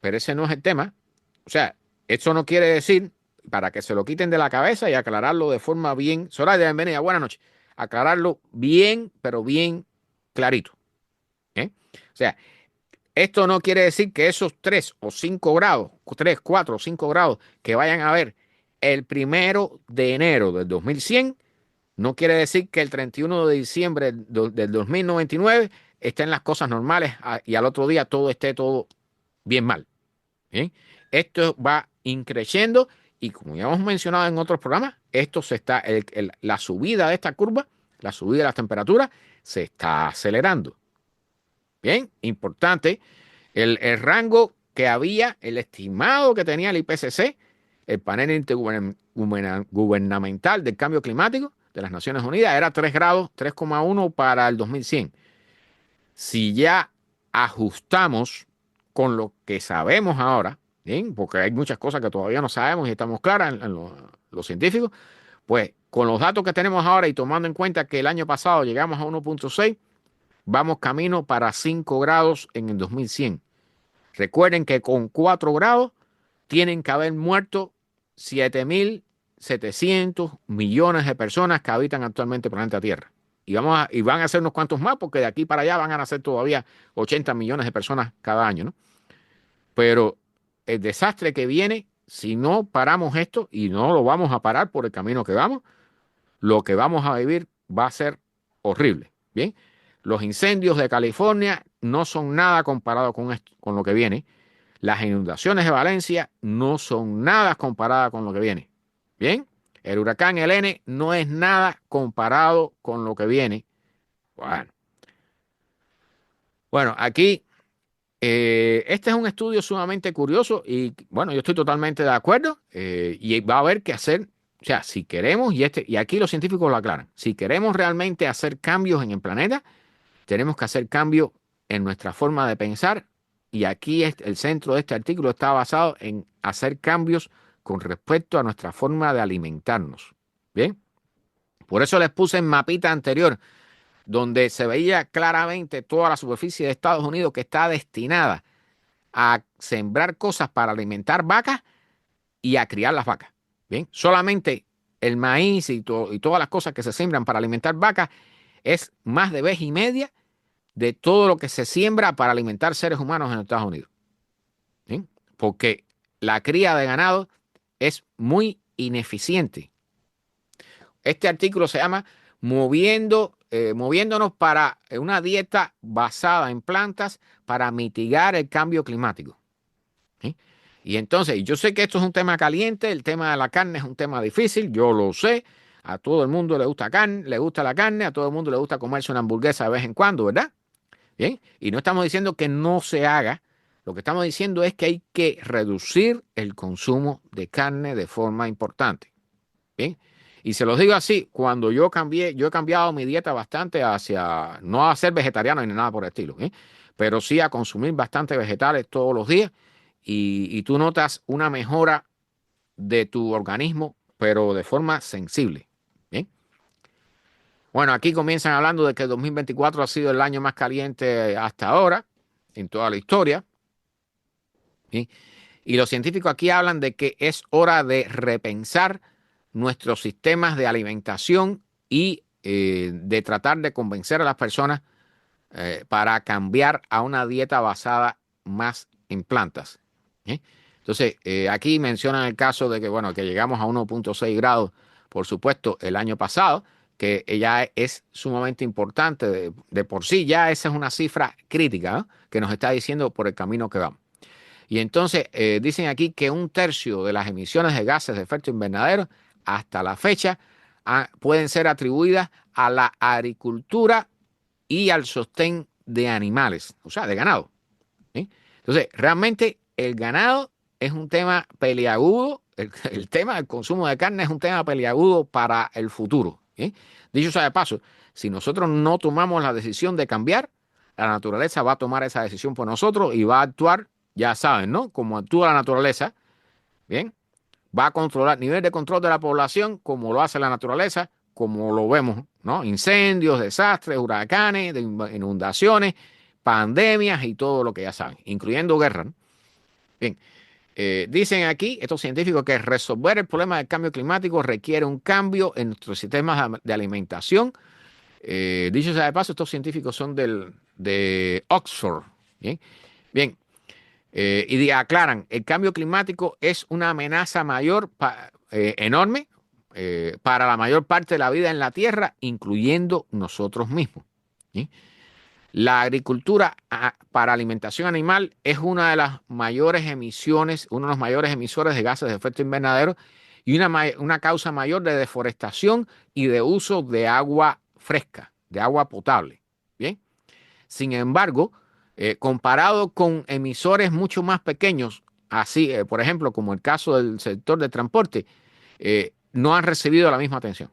Pero ese no es el tema. O sea, eso no quiere decir, para que se lo quiten de la cabeza y aclararlo de forma bien. Soraya, bienvenida, buenas noches. Aclararlo bien, pero bien clarito. ¿Eh? O sea, esto no quiere decir que esos 3 o 5 grados, 3, 4 o 5 grados que vayan a haber el 1 de enero del 2100, no quiere decir que el 31 de diciembre del 2099 estén las cosas normales y al otro día todo esté todo bien mal. ¿Bien? Esto va increciendo y como ya hemos mencionado en otros programas, la subida de esta curva, la subida de las temperaturas, se está acelerando. Bien, importante, el rango que había, el estimado que tenía el IPCC, el panel intergubernamental del cambio climático, de las Naciones Unidas era 3 grados, 3,1 para el 2100. Si ya ajustamos con lo que sabemos ahora, ¿bien? Porque hay muchas cosas que todavía no sabemos y estamos claras en los científicos, pues con los datos que tenemos ahora y tomando en cuenta que el año pasado llegamos a 1,6, vamos camino para 5 grados en el 2100. Recuerden que con 4 grados tienen que haber muerto 7.700 millones de personas que habitan actualmente el planeta Tierra. Y van a ser unos cuantos más, porque de aquí para allá van a nacer todavía 80 millones de personas cada año, ¿no? Pero el desastre que viene, si no paramos esto, y no lo vamos a parar por el camino que vamos, lo que vamos a vivir va a ser horrible. Bien, los incendios de California no son nada comparado con esto, con lo que viene. Las inundaciones de Valencia no son nada comparadas con lo que viene. Bien, el huracán Helene no es nada comparado con lo que viene. Bueno, aquí este es un estudio sumamente curioso y bueno, yo estoy totalmente de acuerdo y va a haber que hacer, o sea, si queremos, y aquí los científicos lo aclaran, si queremos realmente hacer cambios en el planeta, tenemos que hacer cambios en nuestra forma de pensar y aquí el centro de este artículo está basado en hacer cambios con respecto a nuestra forma de alimentarnos. Bien, por eso les puse en mapita anterior donde se veía claramente toda la superficie de Estados Unidos que está destinada a sembrar cosas para alimentar vacas y a criar las vacas. Bien, solamente el maíz y todas las cosas que se siembran para alimentar vacas es más de vez y media de todo lo que se siembra para alimentar seres humanos en Estados Unidos. ¿Bien? Porque la cría de ganado es muy ineficiente. Este artículo se llama Moviéndonos para una dieta basada en plantas para mitigar el cambio climático. ¿Sí? Y entonces, yo sé que esto es un tema caliente, el tema de la carne es un tema difícil, yo lo sé. A todo el mundo le gusta la carne, a todo el mundo le gusta comerse una hamburguesa de vez en cuando, ¿verdad? Bien, y no estamos diciendo que no se haga, lo que estamos diciendo es que hay que reducir el consumo de carne de forma importante. Bien, y se los digo así, cuando yo he cambiado mi dieta bastante hacia, no a ser vegetariano ni nada por el estilo, pero sí a consumir bastante vegetales todos los días y tú notas una mejora de tu organismo, pero de forma sensible. Bien. Bueno, aquí comienzan hablando de que el 2024 ha sido el año más caliente hasta ahora, en toda la historia. ¿Sí? Y los científicos aquí hablan de que es hora de repensar nuestros sistemas de alimentación y de tratar de convencer a las personas para cambiar a una dieta basada más en plantas. ¿Sí? Entonces, aquí mencionan el caso de que, bueno, que llegamos a 1,6 grados, por supuesto, el año pasado, que ya es sumamente importante. De por sí, ya esa es una cifra crítica, ¿no? Que nos está diciendo por el camino que vamos. Y entonces dicen aquí que 1/3 de las emisiones de gases de efecto invernadero hasta la fecha pueden ser atribuidas a la agricultura y al sostén de animales, o sea, de ganado. ¿Sí? Entonces, realmente el ganado es un tema peliagudo, el tema del consumo de carne es un tema peliagudo para el futuro. ¿Sí? Dicho sea de paso, si nosotros no tomamos la decisión de cambiar, la naturaleza va a tomar esa decisión por nosotros y va a actuar, ya saben, ¿no? Como actúa la naturaleza, ¿bien? Va a controlar, nivel de control de la población, como lo hace la naturaleza, como lo vemos, ¿no? Incendios, desastres, huracanes, inundaciones, pandemias y todo lo que ya saben, incluyendo guerra, ¿no? Bien, dicen aquí estos científicos que resolver el problema del cambio climático requiere un cambio en nuestros sistemas de alimentación. Dicho sea de paso, estos científicos son de Oxford. Bien, bien. Y aclaran, el cambio climático es una amenaza mayor, enorme, para la mayor parte de la vida en la Tierra, incluyendo nosotros mismos. ¿Sí? La agricultura para alimentación animal es una de las mayores emisiones, uno de los mayores emisores de gases de efecto invernadero y una causa mayor de deforestación y de uso de agua fresca, de agua potable. Bien. Sin embargo, comparado con emisores mucho más pequeños, así, por ejemplo, como el caso del sector de transporte, no han recibido la misma atención.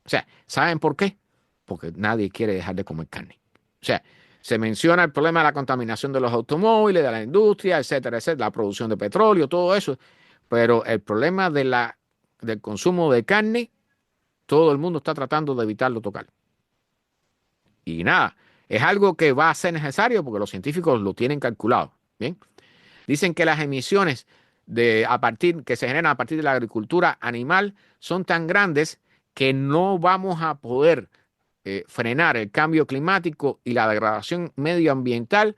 O sea, ¿saben por qué? Porque nadie quiere dejar de comer carne. O sea, se menciona el problema de la contaminación de los automóviles, de la industria, etcétera, etcétera, la producción de petróleo, todo eso. Pero el problema del consumo de carne, todo el mundo está tratando de evitarlo tocar. Y nada, es algo que va a ser necesario porque los científicos lo tienen calculado. Bien, dicen que las emisiones que se generan a partir de la agricultura animal son tan grandes que no vamos a poder frenar el cambio climático y la degradación medioambiental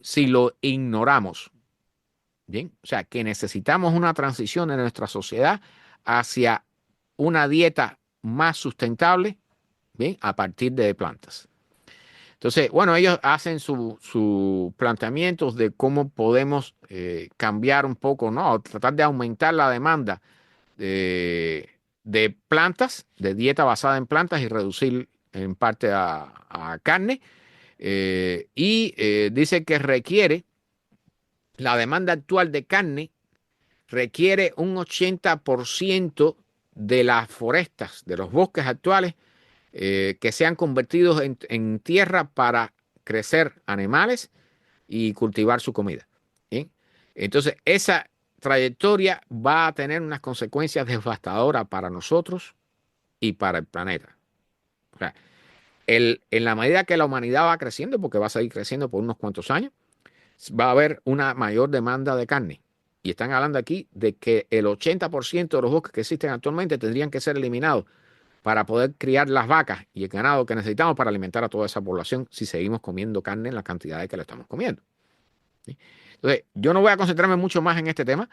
si lo ignoramos. Bien, o sea que necesitamos una transición en nuestra sociedad hacia una dieta más sustentable, bien, a partir de plantas. Entonces, bueno, ellos hacen sus planteamientos de cómo podemos cambiar un poco, ¿no? Tratar de aumentar la demanda de plantas, de dieta basada en plantas y reducir en parte a carne. Dice que la demanda actual de carne requiere un 80% de las forestas, de los bosques actuales, que sean convertidos en tierra para crecer animales y cultivar su comida. ¿Bien? Entonces, esa trayectoria va a tener unas consecuencias devastadoras para nosotros y para el planeta. O sea, en la medida que la humanidad va creciendo, porque va a seguir creciendo por unos cuantos años, va a haber una mayor demanda de carne. Y están hablando aquí de que el 80% de los bosques que existen actualmente tendrían que ser eliminados para poder criar las vacas y el ganado que necesitamos para alimentar a toda esa población si seguimos comiendo carne en la cantidad que la estamos comiendo. ¿Sí? Entonces, yo no voy a concentrarme mucho más en este tema,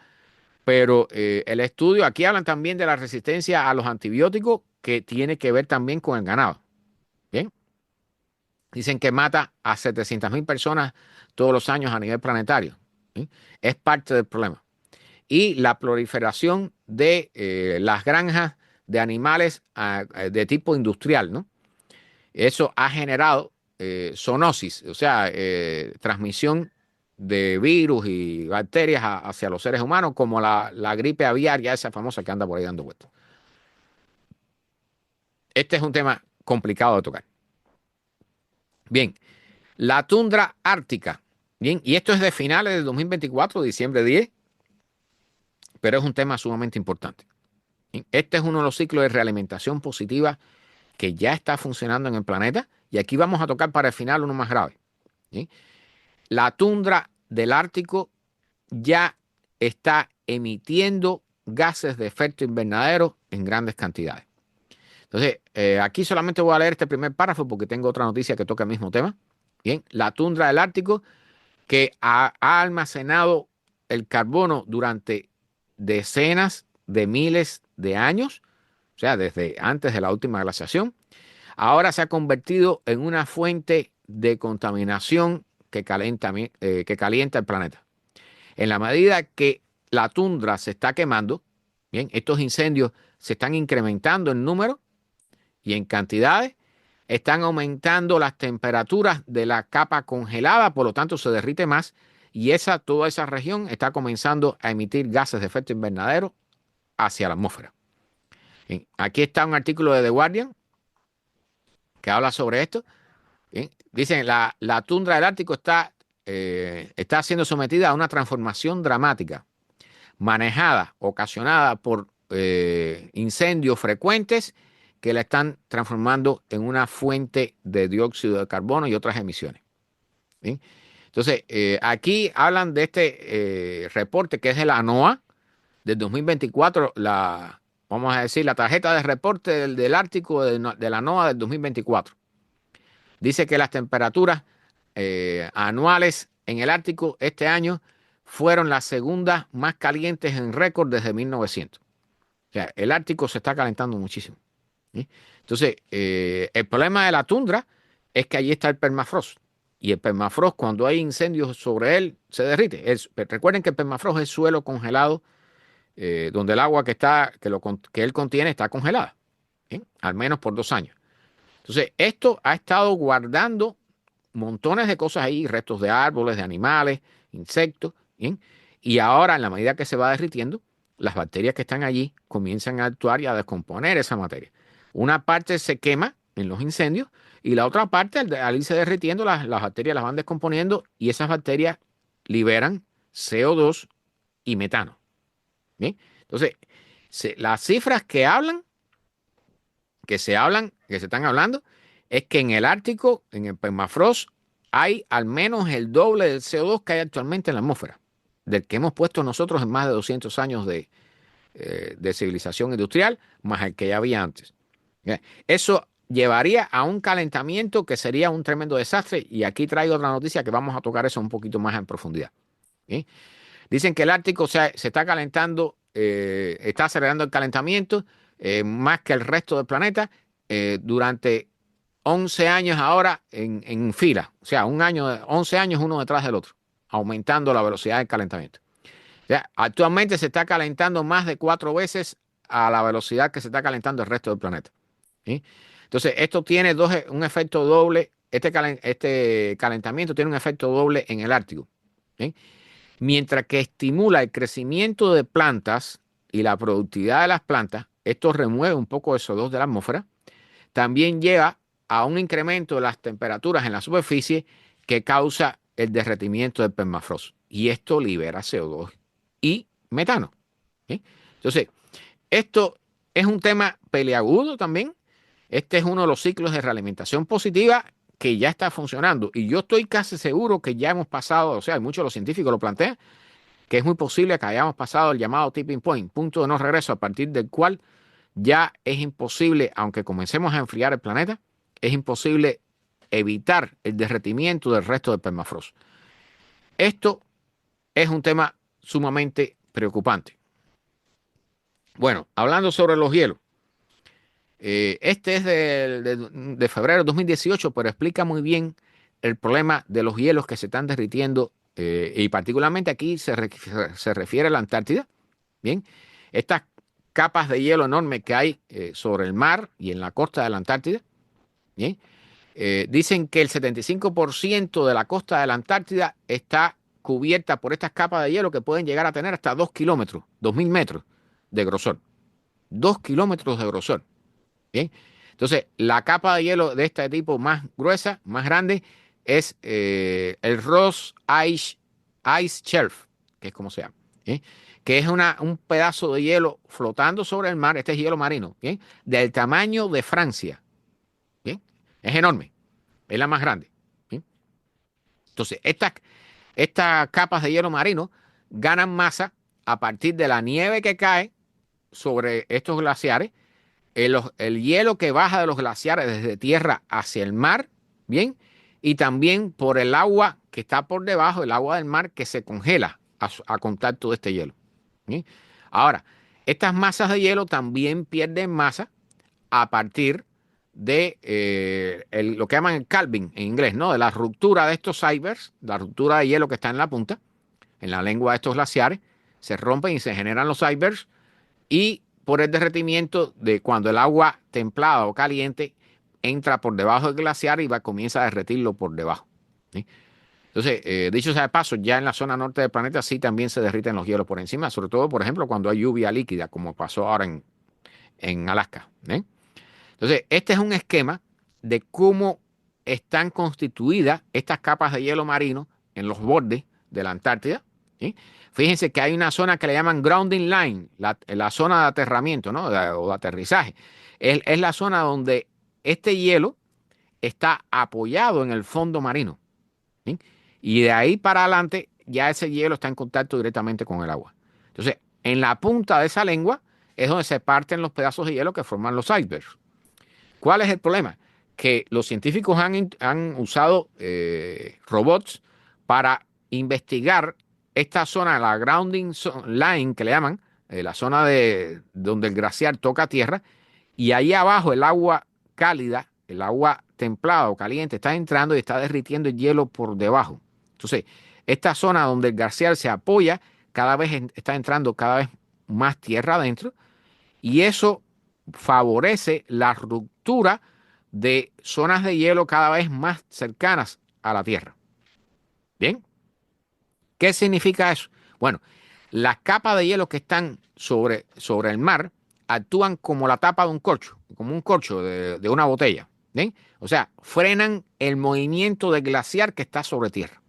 pero el estudio, aquí hablan también de la resistencia a los antibióticos que tiene que ver también con el ganado. Bien, dicen que mata a 700.000 personas todos los años a nivel planetario. ¿Sí? Es parte del problema. Y la proliferación de las granjas de animales de tipo industrial, ¿no? Eso ha generado zoonosis, o sea, transmisión de virus y bacterias hacia los seres humanos, como la gripe aviaria, esa famosa que anda por ahí dando vueltas. Este es un tema complicado de tocar. Bien, la tundra ártica. Bien, y esto es de finales del 2024, diciembre 10, pero es un tema sumamente importante. Bien, este es uno de los ciclos de realimentación positiva que ya está funcionando en el planeta, y aquí vamos a tocar para el final uno más grave. ¿Sí? La tundra del Ártico ya está emitiendo gases de efecto invernadero en grandes cantidades. Entonces, aquí solamente voy a leer este primer párrafo porque tengo otra noticia que toca el mismo tema. Bien, la tundra del Ártico que ha almacenado el carbono durante decenas de miles de años, o sea, desde antes de la última glaciación, ahora se ha convertido en una fuente de contaminación que calienta el planeta. En la medida que la tundra se está quemando, bien, estos incendios se están incrementando en número y en cantidades, están aumentando las temperaturas de la capa congelada, por lo tanto se derrite más y toda esa región está comenzando a emitir gases de efecto invernadero hacia la atmósfera. Bien, aquí está un artículo de The Guardian que habla sobre esto. Bien, dicen la tundra del Ártico está siendo sometida a una transformación dramática, manejada, ocasionada por incendios frecuentes que la están transformando en una fuente de dióxido de carbono y otras emisiones. ¿Sí? Entonces, aquí hablan de este reporte que es de la NOAA del 2024, vamos a decir, la tarjeta de reporte del Ártico de la NOAA del 2024. Dice que las temperaturas anuales en el Ártico este año fueron las segundas más calientes en récord desde 1900. O sea, el Ártico se está calentando muchísimo. ¿Sí? Entonces, el problema de la tundra es que allí está el permafrost. Y el permafrost, cuando hay incendios sobre él, se derrite. Recuerden que el permafrost es suelo congelado, donde el agua que él contiene está congelada. ¿Sí? Al menos por 2 años. Entonces, esto ha estado guardando montones de cosas ahí, restos de árboles, de animales, insectos. ¿Bien? Y ahora, en la medida que se va derritiendo, las bacterias que están allí comienzan a actuar y a descomponer esa materia. Una parte se quema en los incendios y la otra parte, al irse derritiendo, las bacterias las van descomponiendo y esas bacterias liberan CO2 y metano. ¿Bien? Entonces, las cifras que se están hablando, es que en el Ártico, en el permafrost, hay al menos el doble del CO2 que hay actualmente en la atmósfera, del que hemos puesto nosotros en más de 200 años de civilización industrial, más el que ya había antes. Eso llevaría a un calentamiento que sería un tremendo desastre, y aquí traigo otra noticia que vamos a tocar eso un poquito más en profundidad. ¿Sí? Dicen que el Ártico se está calentando, está acelerando el calentamiento más que el resto del planeta durante 11 años ahora en fila. O sea, 11 años uno detrás del otro, aumentando la velocidad del calentamiento. O sea, actualmente se está calentando más de 4 veces a la velocidad que se está calentando el resto del planeta. ¿Sí? Entonces, esto tiene un efecto doble. Este calentamiento tiene un efecto doble en el Ártico. ¿Sí? Mientras que estimula el crecimiento de plantas y la productividad de las plantas, esto remueve un poco de CO2 de la atmósfera, también lleva a un incremento de las temperaturas en la superficie que causa el derretimiento del permafrost. Y esto libera CO2 y metano. ¿Sí? Entonces, esto es un tema peliagudo también. Este es uno de los ciclos de realimentación positiva que ya está funcionando. Y yo estoy casi seguro que ya hemos pasado, o sea, muchos de los científicos lo plantean, que es muy posible que hayamos pasado el llamado tipping point, punto de no regreso, a partir del cual ya es imposible, aunque comencemos a enfriar el planeta, es imposible evitar el derretimiento del resto del permafrost. Esto es un tema sumamente preocupante. Bueno, hablando sobre los hielos, este es de febrero de 2018, pero explica muy bien el problema de los hielos que se están derritiendo y particularmente aquí se refiere a la Antártida. Bien, estas capas de hielo enormes que hay sobre el mar y en la costa de la Antártida. Bien, dicen que el 75% de la costa de la Antártida está cubierta por estas capas de hielo que pueden llegar a tener hasta 2 kilómetros, 2000 metros de grosor. 2 kilómetros de grosor. Bien, entonces la capa de hielo de este tipo más gruesa, más grande, es el Ross Ice Shelf, que es como se llama, ¿bien? Que es un pedazo de hielo flotando sobre el mar. Este es hielo marino, ¿bien? Del tamaño de Francia. ¿Bien? Es enorme, es la más grande. ¿Bien? Entonces, estas capas de hielo marino ganan masa a partir de la nieve que cae sobre estos glaciares, el hielo que baja de los glaciares desde tierra hacia el mar, ¿bien? Y también por el agua que está por debajo, el agua del mar que se congela a contacto de este hielo. ¿Bien? Ahora, estas masas de hielo también pierden masa a partir de lo que llaman el calving en inglés, ¿no? De la ruptura de estos icebergs, la ruptura de hielo que está en la punta, en la lengua de estos glaciares, se rompen y se generan los icebergs, y por el derretimiento de cuando el agua templada o caliente entra por debajo del glaciar y comienza a derretirlo por debajo. ¿Sí? Entonces, dicho sea de paso, ya en la zona norte del planeta sí también se derriten los hielos por encima, sobre todo, por ejemplo, cuando hay lluvia líquida, como pasó ahora en Alaska. ¿Sí? Entonces, este es un esquema de cómo están constituidas estas capas de hielo marino en los bordes de la Antártida. ¿Sí? Fíjense que hay una zona que le llaman grounding line, la zona de aterramiento, ¿no? O de aterrizaje. Es la zona donde este hielo está apoyado en el fondo marino. ¿Sí? Y de ahí para adelante ya ese hielo está en contacto directamente con el agua. Entonces, en la punta de esa lengua es donde se parten los pedazos de hielo que forman los icebergs. ¿Cuál es el problema? Que los científicos han usado robots para investigar esta zona, la grounding line que le llaman, la zona de donde el glaciar toca tierra, y ahí abajo el agua cálida, el agua templada o caliente está entrando y está derritiendo el hielo por debajo. Entonces, esta zona donde el glaciar se apoya, cada vez está entrando cada vez más tierra adentro, y eso favorece la ruptura de zonas de hielo cada vez más cercanas a la Tierra. ¿Bien? ¿Qué significa eso? Bueno, las capas de hielo que están sobre el mar actúan como la tapa de un corcho, como un corcho de una botella. ¿Bien? O sea, frenan el movimiento del glaciar que está sobre tierra.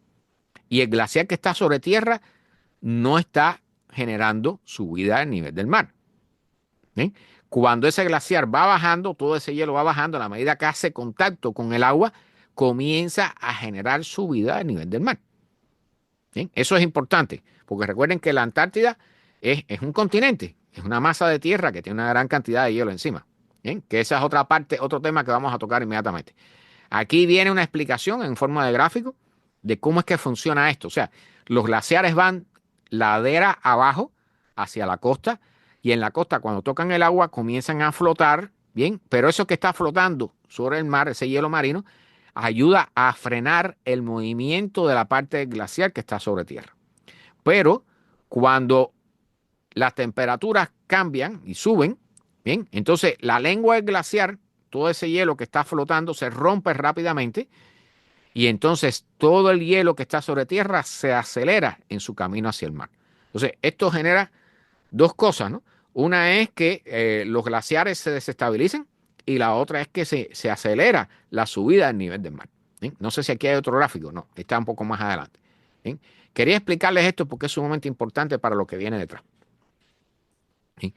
Y el glaciar que está sobre tierra no está generando subida del nivel del mar. ¿Bien? Cuando ese glaciar va bajando, todo ese hielo va bajando, a la medida que hace contacto con el agua, comienza a generar subida del nivel del mar. ¿Bien? Eso es importante, porque recuerden que la Antártida es un continente, es una masa de tierra que tiene una gran cantidad de hielo encima. ¿Bien? Que esa es otra parte, otro tema que vamos a tocar inmediatamente. Aquí viene una explicación en forma de gráfico de cómo es que funciona esto. O sea, los glaciares van ladera abajo hacia la costa y en la costa cuando tocan el agua comienzan a flotar, ¿bien? Pero eso que está flotando sobre el mar, ese hielo marino, ayuda a frenar el movimiento de la parte del glaciar que está sobre tierra. Pero cuando las temperaturas cambian y suben, ¿bien? Entonces la lengua del glaciar, todo ese hielo que está flotando, se rompe rápidamente y entonces todo el hielo que está sobre tierra se acelera en su camino hacia el mar. Entonces esto genera dos cosas, ¿no? Una es que los glaciares se desestabilizan y la otra es que se acelera la subida del nivel del mar. ¿Bien? No sé si aquí hay otro gráfico, no, está un poco más adelante. ¿Bien? Quería explicarles esto porque es sumamente importante para lo que viene detrás. ¿Sí?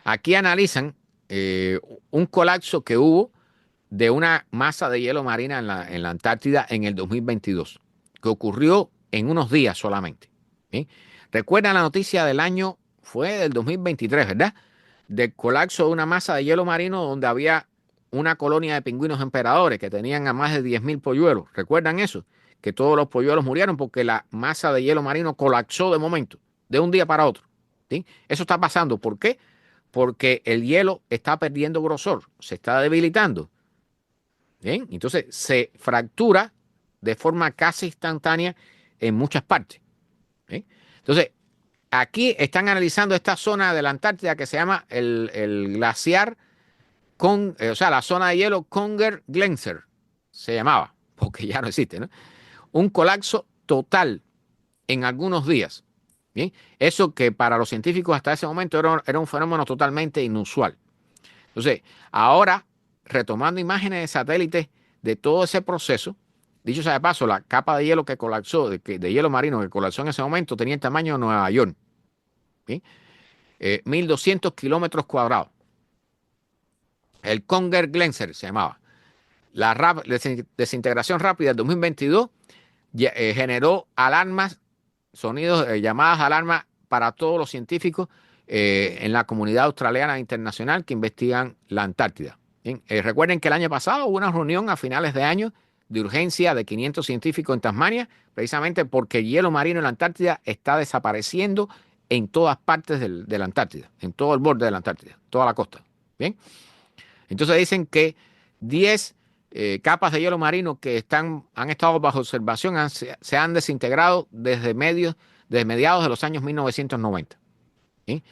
Aquí analizan un colapso que hubo de una masa de hielo marina en la Antártida en el 2022, que ocurrió en unos días solamente. ¿Sí? Recuerdan la noticia del año, fue del 2023, ¿verdad? Del colapso de una masa de hielo marino donde había una colonia de pingüinos emperadores que tenían a más de 10.000 polluelos. ¿Recuerdan eso? Que todos los polluelos murieron porque la masa de hielo marino colapsó de momento, de un día para otro. ¿Sí? Eso está pasando. ¿Por qué? Porque el hielo está perdiendo grosor, se está debilitando. ¿Bien? Entonces se fractura de forma casi instantánea en muchas partes. ¿Bien? Entonces, aquí están analizando esta zona de la Antártida que se llama el glaciar, o sea, la zona de hielo Conger-Glenser, se llamaba, porque ya no existe, ¿no? Un colapso total en algunos días. ¿Bien? Eso que para los científicos hasta ese momento era un fenómeno totalmente inusual. Entonces, ahora, retomando imágenes de satélites de todo ese proceso, dicho sea de paso, la capa de hielo que colapsó, de hielo marino que colapsó en ese momento, tenía el tamaño de Nueva York. ¿Sí? 1.200 kilómetros cuadrados. El Conger Glenser se llamaba. La desintegración rápida del 2022 generó alarmas, sonidos, llamadas alarma para todos los científicos en la comunidad australiana e internacional que investigan la Antártida. Recuerden que el año pasado hubo una reunión a finales de año de urgencia de 500 científicos en Tasmania, precisamente porque el hielo marino en la Antártida está desapareciendo en todas partes de la Antártida, en todo el borde de la Antártida, toda la costa. ¿Bien? Entonces dicen que 10 capas de hielo marino que han estado bajo observación se han desintegrado desde mediados de los años 1990. ¿Sí?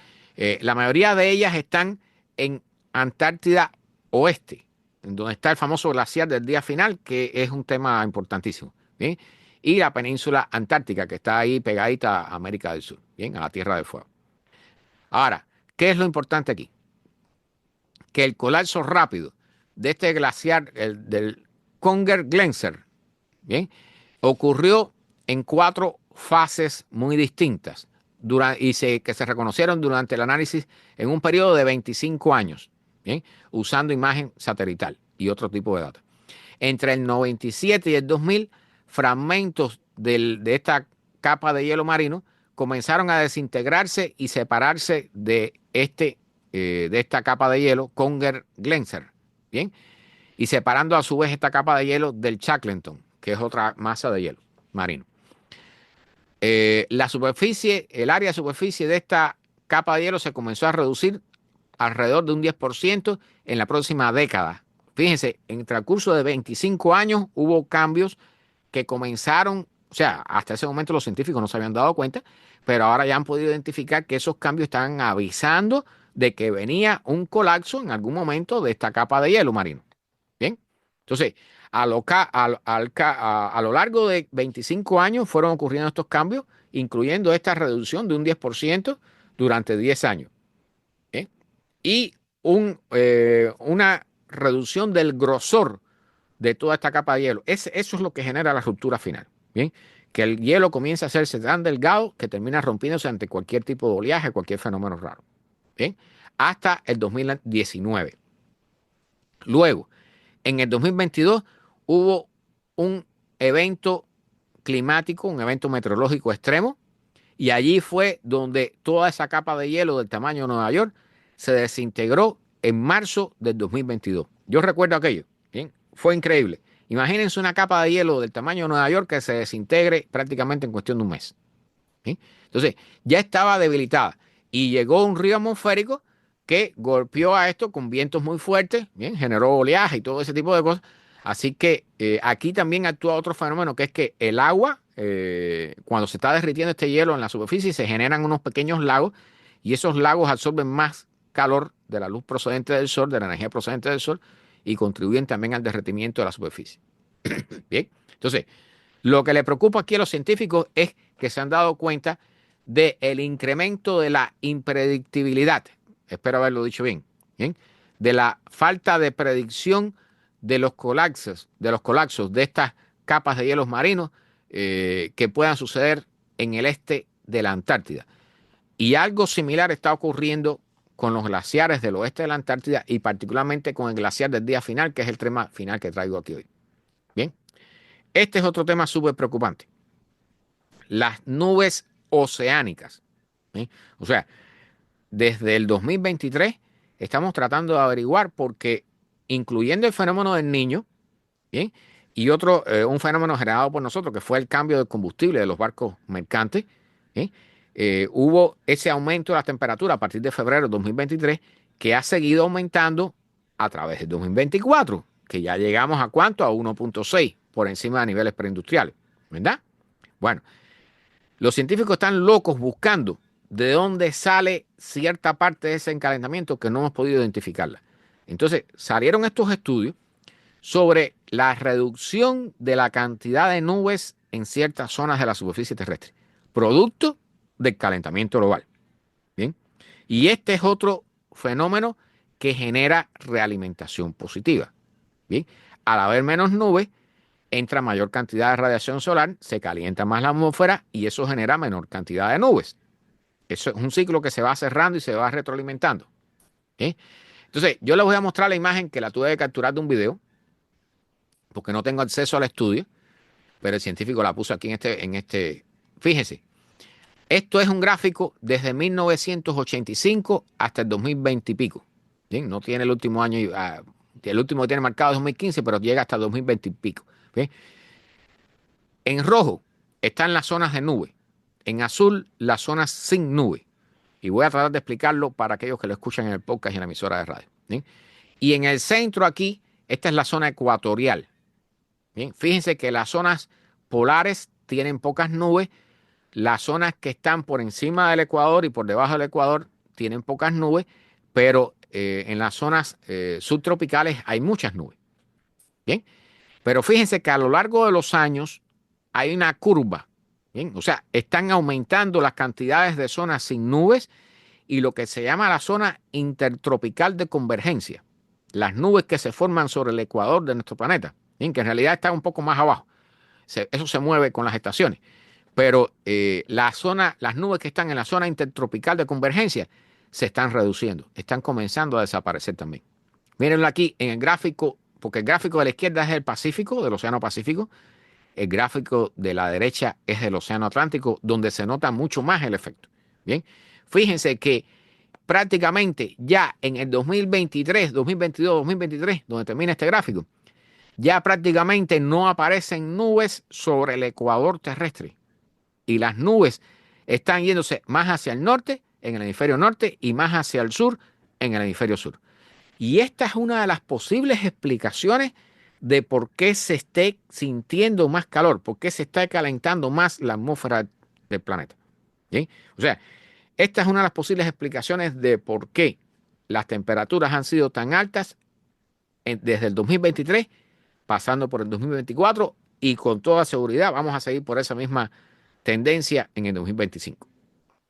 La mayoría de ellas están en Antártida Oeste, en donde está el famoso glaciar del día final, que es un tema importantísimo. ¿Bien? Y la península antártica, que está ahí pegadita a América del Sur, ¿bien? A la Tierra del Fuego. Ahora, ¿qué es lo importante aquí? Que el colapso rápido de este glaciar, del Conger Glenser, ¿bien? Ocurrió en 4 fases muy distintas que se reconocieron durante el análisis en un periodo de 25 años, ¿bien? Usando imagen satelital y otro tipo de datos. Entre el 97 y el 2000, fragmentos de esta capa de hielo marino comenzaron a desintegrarse y separarse de esta capa de hielo, Conger Glenser, ¿bien? Y separando a su vez esta capa de hielo del Shackleton, que es otra masa de hielo marino. El área de superficie de esta capa de hielo se comenzó a reducir alrededor de un 10% en la próxima década. Fíjense, en el transcurso de 25 años hubo cambios que comenzaron, o sea, hasta ese momento los científicos no se habían dado cuenta, pero ahora ya han podido identificar que esos cambios están avisando de que venía un colapso en algún momento de esta capa de hielo marino. Bien, entonces, a lo largo de 25 años fueron ocurriendo estos cambios, incluyendo esta reducción de un 10% durante 10 años. ¿Bien? y una reducción del grosor de toda esta capa de hielo. Eso es lo que genera la ruptura final. Bien, que el hielo comienza a hacerse tan delgado que termina rompiéndose ante cualquier tipo de oleaje, cualquier fenómeno raro. Bien, hasta el 2019. Luego, en el 2022 hubo un evento climático, un evento meteorológico extremo, y allí fue donde toda esa capa de hielo del tamaño de Nueva York se desintegró en marzo del 2022. Yo recuerdo aquello, ¿bien? Fue increíble. Imagínense una capa de hielo del tamaño de Nueva York que se desintegre prácticamente en cuestión de un mes. ¿Sí? Entonces, ya estaba debilitada y llegó un río atmosférico que golpeó a esto con vientos muy fuertes, ¿bien? Generó oleaje y todo ese tipo de cosas. Así que aquí también actúa otro fenómeno, que es que el agua, cuando se está derritiendo este hielo en la superficie, se generan unos pequeños lagos y esos lagos absorben más calor de la luz procedente del sol, de la energía procedente del sol, y contribuyen también al derretimiento de la superficie. Bien, entonces, lo que le preocupa aquí a los científicos es que se han dado cuenta del incremento de la impredictibilidad, espero haberlo dicho bien, ¿bien? De la falta de predicción de los colapsos de estas capas de hielos marinos que puedan suceder en el este de la Antártida. Y algo similar está ocurriendo con los glaciares del oeste de la Antártida y particularmente con el glaciar del día final, que es el tema final que traigo aquí hoy. Bien, este es otro tema súper preocupante. Las nubes oceánicas. ¿Sí? O sea, desde el 2023 estamos tratando de averiguar porque, incluyendo el fenómeno del Niño, ¿bien? Y otro, un fenómeno generado por nosotros, que fue el cambio de combustible de los barcos mercantes, ¿sí? Hubo ese aumento de la temperatura a partir de febrero de 2023 que ha seguido aumentando a través del 2024, que ya llegamos a ¿cuánto? A 1.6 por encima de niveles preindustriales, ¿verdad? Bueno, los científicos están locos buscando de dónde sale cierta parte de ese encalentamiento que no hemos podido identificarla. Entonces, salieron estos estudios sobre la reducción de la cantidad de nubes en ciertas zonas de la superficie terrestre, producto del calentamiento global. Bien, y este es otro fenómeno que genera realimentación positiva. Bien, al haber menos nubes, entra mayor cantidad de radiación solar, se calienta más la atmósfera y eso genera menor cantidad de nubes. Eso es un ciclo que se va cerrando y se va retroalimentando. ¿Sí? Entonces, yo les voy a mostrar la imagen que la tuve que capturar de un video, porque no tengo acceso al estudio, pero el científico la puso aquí en este. Fíjense, esto es un gráfico desde 1985 hasta el 2020 y pico. ¿Bien? No tiene el último año, el último que tiene marcado es 2015, pero llega hasta el 2020 y pico. ¿Bien? En rojo están las zonas de nube, en azul las zonas sin nube. Y voy a tratar de explicarlo para aquellos que lo escuchan en el podcast y en la emisora de radio. ¿Bien? Y en el centro aquí, esta es la zona ecuatorial. Bien, fíjense que las zonas polares tienen pocas nubes, las zonas que están por encima del Ecuador y por debajo del Ecuador tienen pocas nubes, pero en las zonas subtropicales hay muchas nubes. Bien, pero fíjense que a lo largo de los años hay una curva. Bien, o sea, están aumentando las cantidades de zonas sin nubes y lo que se llama la zona intertropical de convergencia, las nubes que se forman sobre el ecuador de nuestro planeta. Bien, que en realidad está un poco más abajo. Eso se mueve con las estaciones. Pero las nubes que están en la zona intertropical de convergencia se están reduciendo, están comenzando a desaparecer también. Mírenlo aquí en el gráfico, porque el gráfico de la izquierda es el Pacífico, del Océano Pacífico. El gráfico de la derecha es del Océano Atlántico, donde se nota mucho más el efecto. Bien, fíjense que prácticamente ya en el 2023, 2022, 2023, donde termina este gráfico, ya prácticamente no aparecen nubes sobre el ecuador terrestre. Y las nubes están yéndose más hacia el norte, en el hemisferio norte, y más hacia el sur, en el hemisferio sur. Y esta es una de las posibles explicaciones de por qué se esté sintiendo más calor, por qué se está calentando más la atmósfera del planeta. ¿Bien? O sea, esta es una de las posibles explicaciones de por qué las temperaturas han sido tan altas desde el 2023, pasando por el 2024, y con toda seguridad vamos a seguir por esa misma tendencia en el 2025.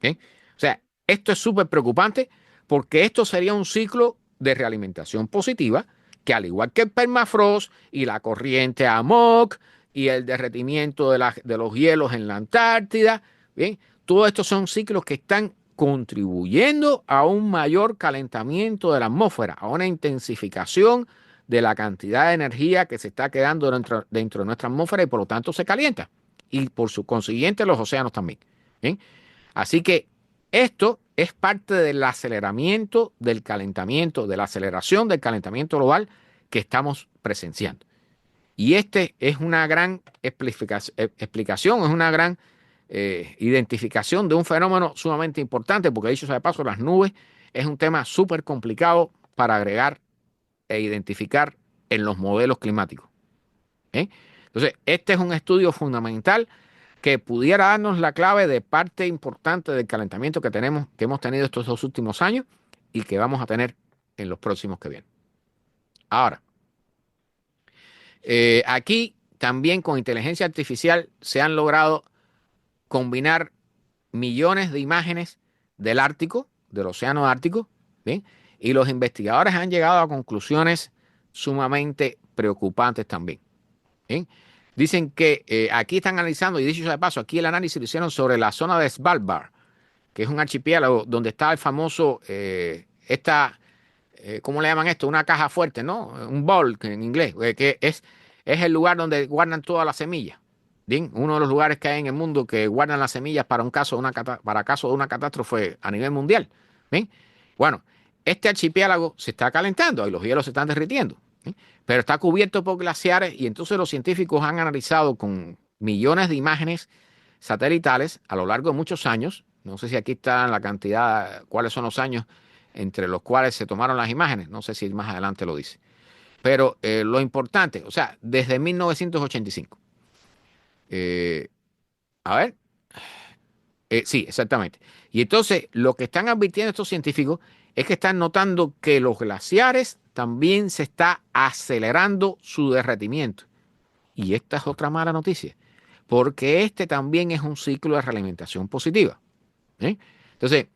¿Bien? O sea, esto es súper preocupante porque esto sería un ciclo de realimentación positiva que, al igual que el permafrost y la corriente AMOC y el derretimiento de los hielos en la Antártida, bien, todos estos son ciclos que están contribuyendo a un mayor calentamiento de la atmósfera, a una intensificación de la cantidad de energía que se está quedando dentro de nuestra atmósfera y por lo tanto se calienta. Y por su consiguiente los océanos también. ¿Bien? Así que esto es parte del aceleramiento del calentamiento, de la aceleración del calentamiento global que estamos presenciando. Y este es una gran explicación, es una gran identificación de un fenómeno sumamente importante, porque dicho sea de paso, las nubes es un tema súper complicado para agregar e identificar en los modelos climáticos. Entonces, este es un estudio fundamental que pudiera darnos la clave de parte importante del calentamiento que hemos tenido estos 2 últimos años y que vamos a tener en los próximos que vienen. Ahora, aquí también con inteligencia artificial se han logrado combinar millones de imágenes del Ártico, del océano Ártico, ¿bien? Y los investigadores han llegado a conclusiones sumamente preocupantes también. ¿Bien? Dicen que aquí están analizando, y dicho sea de paso, aquí el análisis lo hicieron sobre la zona de Svalbard, que es un archipiélago donde está el famoso, ¿cómo le llaman esto? Una caja fuerte, ¿no? Un bowl en inglés, que es el lugar donde guardan todas las semillas. ¿Bien? Uno de los lugares que hay en el mundo que guardan las semillas para caso de una catástrofe a nivel mundial. ¿Bien? Bueno, este archipiélago se está calentando y los hielos se están derritiendo. ¿Bien? Pero está cubierto por glaciares y entonces los científicos han analizado con millones de imágenes satelitales a lo largo de muchos años. No sé si aquí está la cantidad, cuáles son los años entre los cuales se tomaron las imágenes. No sé si más adelante lo dice. Pero lo importante, o sea, desde 1985. A ver. Sí, exactamente. Y entonces lo que están advirtiendo estos científicos es que están notando que los glaciares también se está acelerando su derretimiento. Y esta es otra mala noticia, porque este también es un ciclo de realimentación positiva. ¿Eh? Entonces,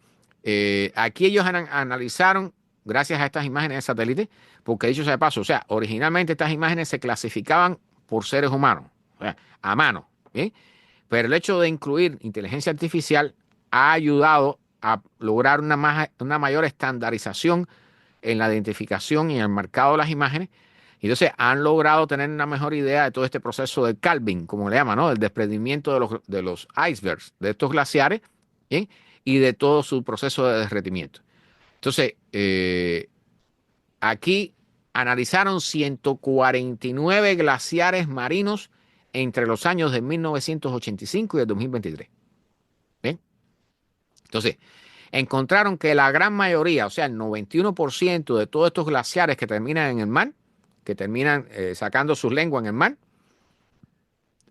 aquí ellos analizaron, gracias a estas imágenes de satélite, porque dicho sea de paso, o sea, originalmente estas imágenes se clasificaban por seres humanos, o sea, a mano. ¿Eh? Pero el hecho de incluir inteligencia artificial ha ayudado a lograr una mayor estandarización en la identificación y en el marcado de las imágenes. Y entonces han logrado tener una mejor idea de todo este proceso del calving, como le llaman, ¿no? El desprendimiento de los icebergs, de estos glaciares, ¿sí? Y de todo su proceso de derretimiento. Entonces, aquí analizaron 149 glaciares marinos entre los años de 1985 y el 2023. ¿Bien? Entonces, encontraron que la gran mayoría, o sea, el 91% de todos estos glaciares que terminan en el mar, que terminan sacando sus lenguas en el mar,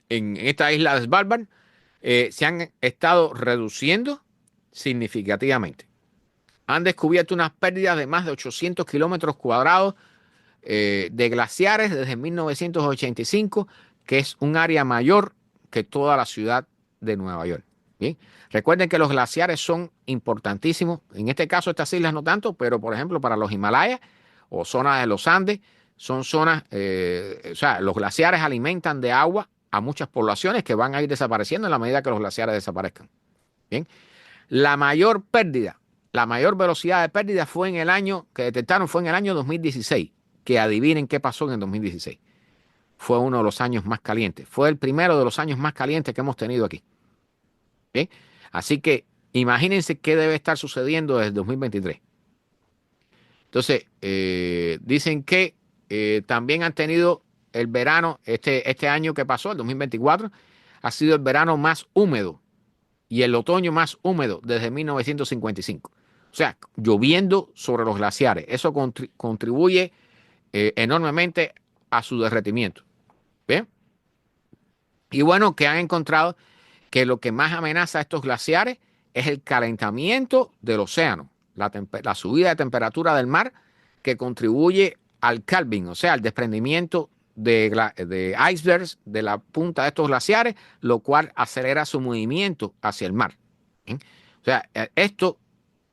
en esta isla de Svalbard, se han estado reduciendo significativamente. Han descubierto unas pérdidas de más de 800 kilómetros cuadrados de glaciares desde 1985, que es un área mayor que toda la ciudad de Nueva York. Bien, recuerden que los glaciares son importantísimos. En este caso, estas islas no tanto, pero por ejemplo, para los Himalayas o zonas de los Andes, son zonas, o sea, los glaciares alimentan de agua a muchas poblaciones que van a ir desapareciendo en la medida que los glaciares desaparezcan. Bien, la mayor pérdida, la mayor velocidad de pérdida fue en el año que detectaron, fue en el año 2016. Que adivinen qué pasó en el 2016. Fue uno de los años más calientes. Fue el primero de los años más calientes que hemos tenido aquí. ¿Bien? Así que imagínense qué debe estar sucediendo desde el 2023. Entonces, dicen que también han tenido el verano, este año que pasó, el 2024, ha sido el verano más húmedo y el otoño más húmedo desde 1955. O sea, lloviendo sobre los glaciares. Eso contribuye enormemente a su derretimiento. ¿Bien? Y bueno, que han encontrado que lo que más amenaza a estos glaciares es el calentamiento del océano, la subida de temperatura del mar que contribuye al calving, o sea, al desprendimiento de icebergs de la punta de estos glaciares, lo cual acelera su movimiento hacia el mar. ¿Bien? O sea, esto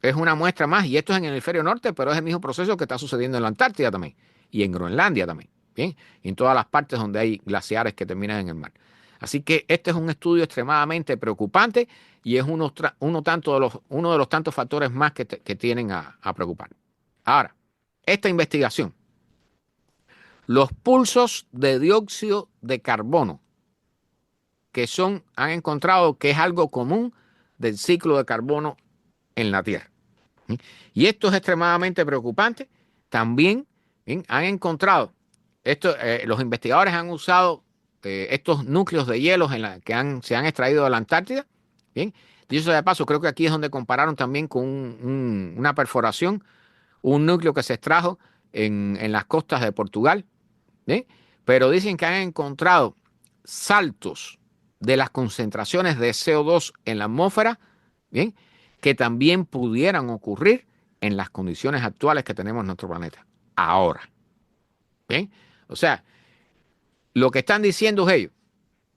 es una muestra más, y esto es en el hemisferio norte, pero es el mismo proceso que está sucediendo en la Antártida también, y en Groenlandia también, ¿bien? Y en todas las partes donde hay glaciares que terminan en el mar. Así que este es un estudio extremadamente preocupante y es uno de los tantos factores más que tienen a preocupar. Ahora, esta investigación, los pulsos de dióxido de carbono, han encontrado que es algo común del ciclo de carbono en la Tierra. ¿Sí? Y esto es extremadamente preocupante. También han encontrado, los investigadores han usado estos núcleos de hielos se han extraído de la Antártida. Bien, dicho sea de paso, creo que aquí es donde compararon también con una perforación, un núcleo que se extrajo en las costas de Portugal. ¿Bien? Pero dicen que han encontrado saltos de las concentraciones de CO2 en la atmósfera, ¿bien? Que también pudieran ocurrir en las condiciones actuales que tenemos en nuestro planeta. Ahora. ¿Bien? O sea, lo que están diciendo es ellos.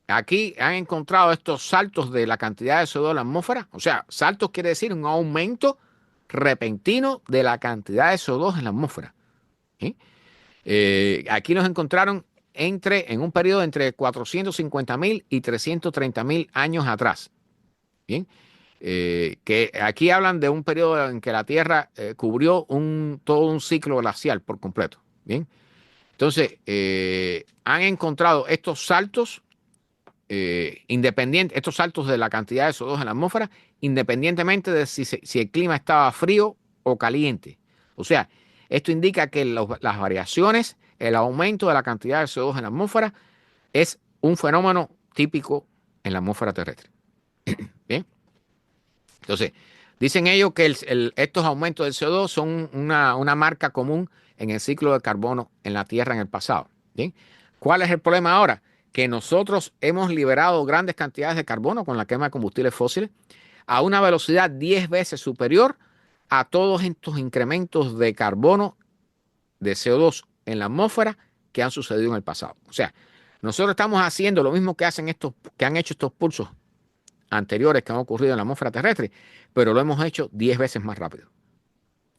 Aquí han encontrado estos saltos de la cantidad de CO2 en la atmósfera. O sea, saltos quiere decir un aumento repentino de la cantidad de CO2 en la atmósfera. ¿Sí? Aquí los encontraron en un periodo entre 450.000 y 330.000 años atrás. Bien, que aquí hablan de un periodo en que la Tierra cubrió todo un ciclo glacial por completo. Bien, entonces han encontrado estos saltos estos saltos de la cantidad de CO2 en la atmósfera, independientemente de si el clima estaba frío o caliente. O sea, esto indica que las variaciones, el aumento de la cantidad de CO2 en la atmósfera es un fenómeno típico en la atmósfera terrestre. Bien. Entonces, dicen ellos que estos aumentos del CO2 son una marca común en el ciclo de carbono en la Tierra en el pasado. Bien. ¿Cuál es el problema ahora? Que nosotros hemos liberado grandes cantidades de carbono con la quema de combustibles fósiles a una velocidad 10 veces superior a todos estos incrementos de carbono, de CO2 en la atmósfera que han sucedido en el pasado. O sea, nosotros estamos haciendo lo mismo que han hecho estos pulsos anteriores que han ocurrido en la atmósfera terrestre, pero lo hemos hecho 10 veces más rápido.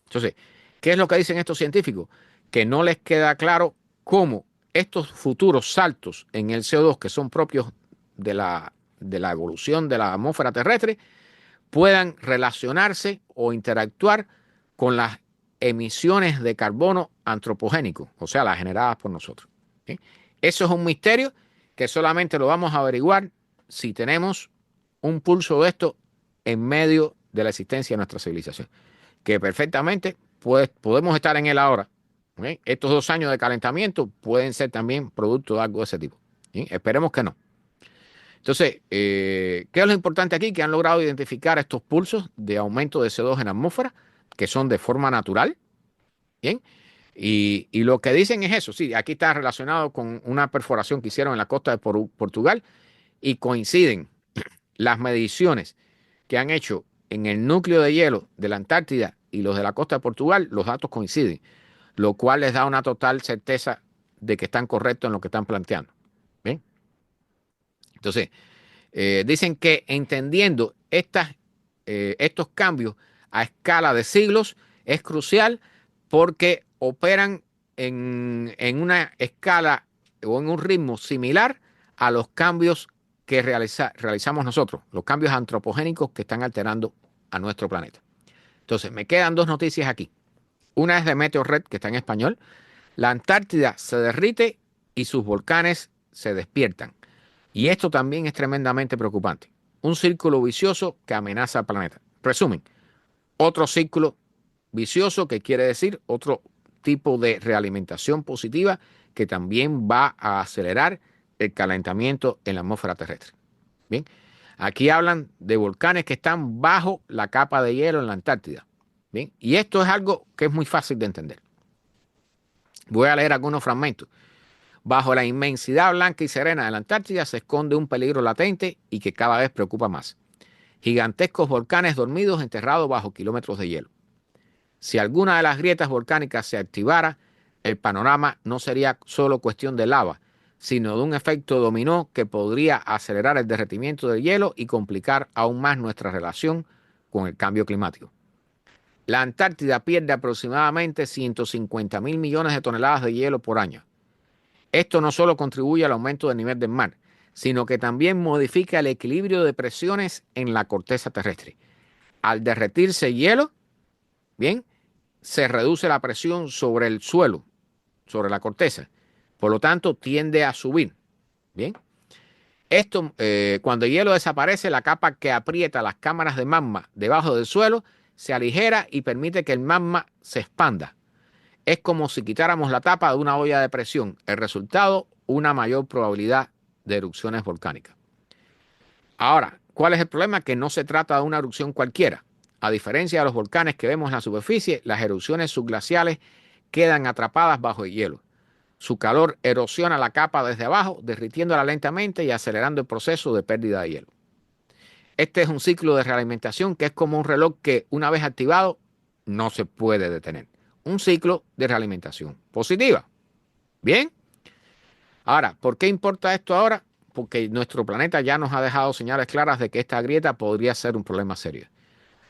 Entonces, ¿qué es lo que dicen estos científicos? Que no les queda claro cómo estos futuros saltos en el CO2 que son propios de la evolución de la atmósfera terrestre puedan relacionarse o interactuar con las emisiones de carbono antropogénico, o sea, las generadas por nosotros. ¿Sí? Eso es un misterio que solamente lo vamos a averiguar si tenemos un pulso de esto en medio de la existencia de nuestra civilización, que perfectamente podemos estar en él ahora. ¿Sí? Estos 2 años de calentamiento pueden ser también producto de algo de ese tipo. ¿Sí? Esperemos que no. Entonces, ¿qué es lo importante aquí? Que han logrado identificar estos pulsos de aumento de CO2 en la atmósfera, que son de forma natural. ¿Bien? Y lo que dicen es eso. Sí, aquí está relacionado con una perforación que hicieron en la costa de Portugal y coinciden las mediciones que han hecho en el núcleo de hielo de la Antártida y los de la costa de Portugal, los datos coinciden, lo cual les da una total certeza de que están correctos en lo que están planteando. ¿Bien? Entonces, dicen que entendiendo estos cambios a escala de siglos es crucial porque operan en una escala o en un ritmo similar a los cambios que realizamos nosotros, los cambios antropogénicos que están alterando a nuestro planeta. Entonces, me quedan 2 noticias aquí. Una es de Meteorred, que está en español. La Antártida se derrite y sus volcanes se despiertan. Y esto también es tremendamente preocupante. Un círculo vicioso que amenaza al planeta. Resumen, otro círculo vicioso que quiere decir otro tipo de realimentación positiva que también va a acelerar el calentamiento en la atmósfera terrestre. Bien, aquí hablan de volcanes que están bajo la capa de hielo en la Antártida. Bien, y esto es algo que es muy fácil de entender. Voy a leer algunos fragmentos. Bajo la inmensidad blanca y serena de la Antártida se esconde un peligro latente y que cada vez preocupa más. Gigantescos volcanes dormidos enterrados bajo kilómetros de hielo. Si alguna de las grietas volcánicas se activara, el panorama no sería solo cuestión de lava, sino de un efecto dominó que podría acelerar el derretimiento del hielo y complicar aún más nuestra relación con el cambio climático. la Antártida pierde aproximadamente 150.000 millones de toneladas de hielo por año. Esto no solo contribuye al aumento del nivel del mar, sino que también modifica el equilibrio de presiones en la corteza terrestre. Al derretirse hielo, bien, se reduce la presión sobre el suelo, sobre la corteza. Por lo tanto, tiende a subir. Bien. Esto, cuando el hielo desaparece, la capa que aprieta las cámaras de magma debajo del suelo se aligera y permite que el magma se expanda. Es como si quitáramos la tapa de una olla de presión. El resultado, una mayor probabilidad de erupciones volcánicas. Ahora, ¿cuál es el problema? Que no se trata de una erupción cualquiera. A diferencia de los volcanes que vemos en la superficie, las erupciones subglaciales quedan atrapadas bajo el hielo. Su calor erosiona la capa desde abajo, derritiéndola lentamente y acelerando el proceso de pérdida de hielo. Este es un ciclo de realimentación que es como un reloj que, una vez activado, no se puede detener. Un ciclo de realimentación positiva. ¿Bien? Ahora, ¿por qué importa esto ahora? Porque nuestro planeta ya nos ha dejado señales claras de que esta grieta podría ser un problema serio.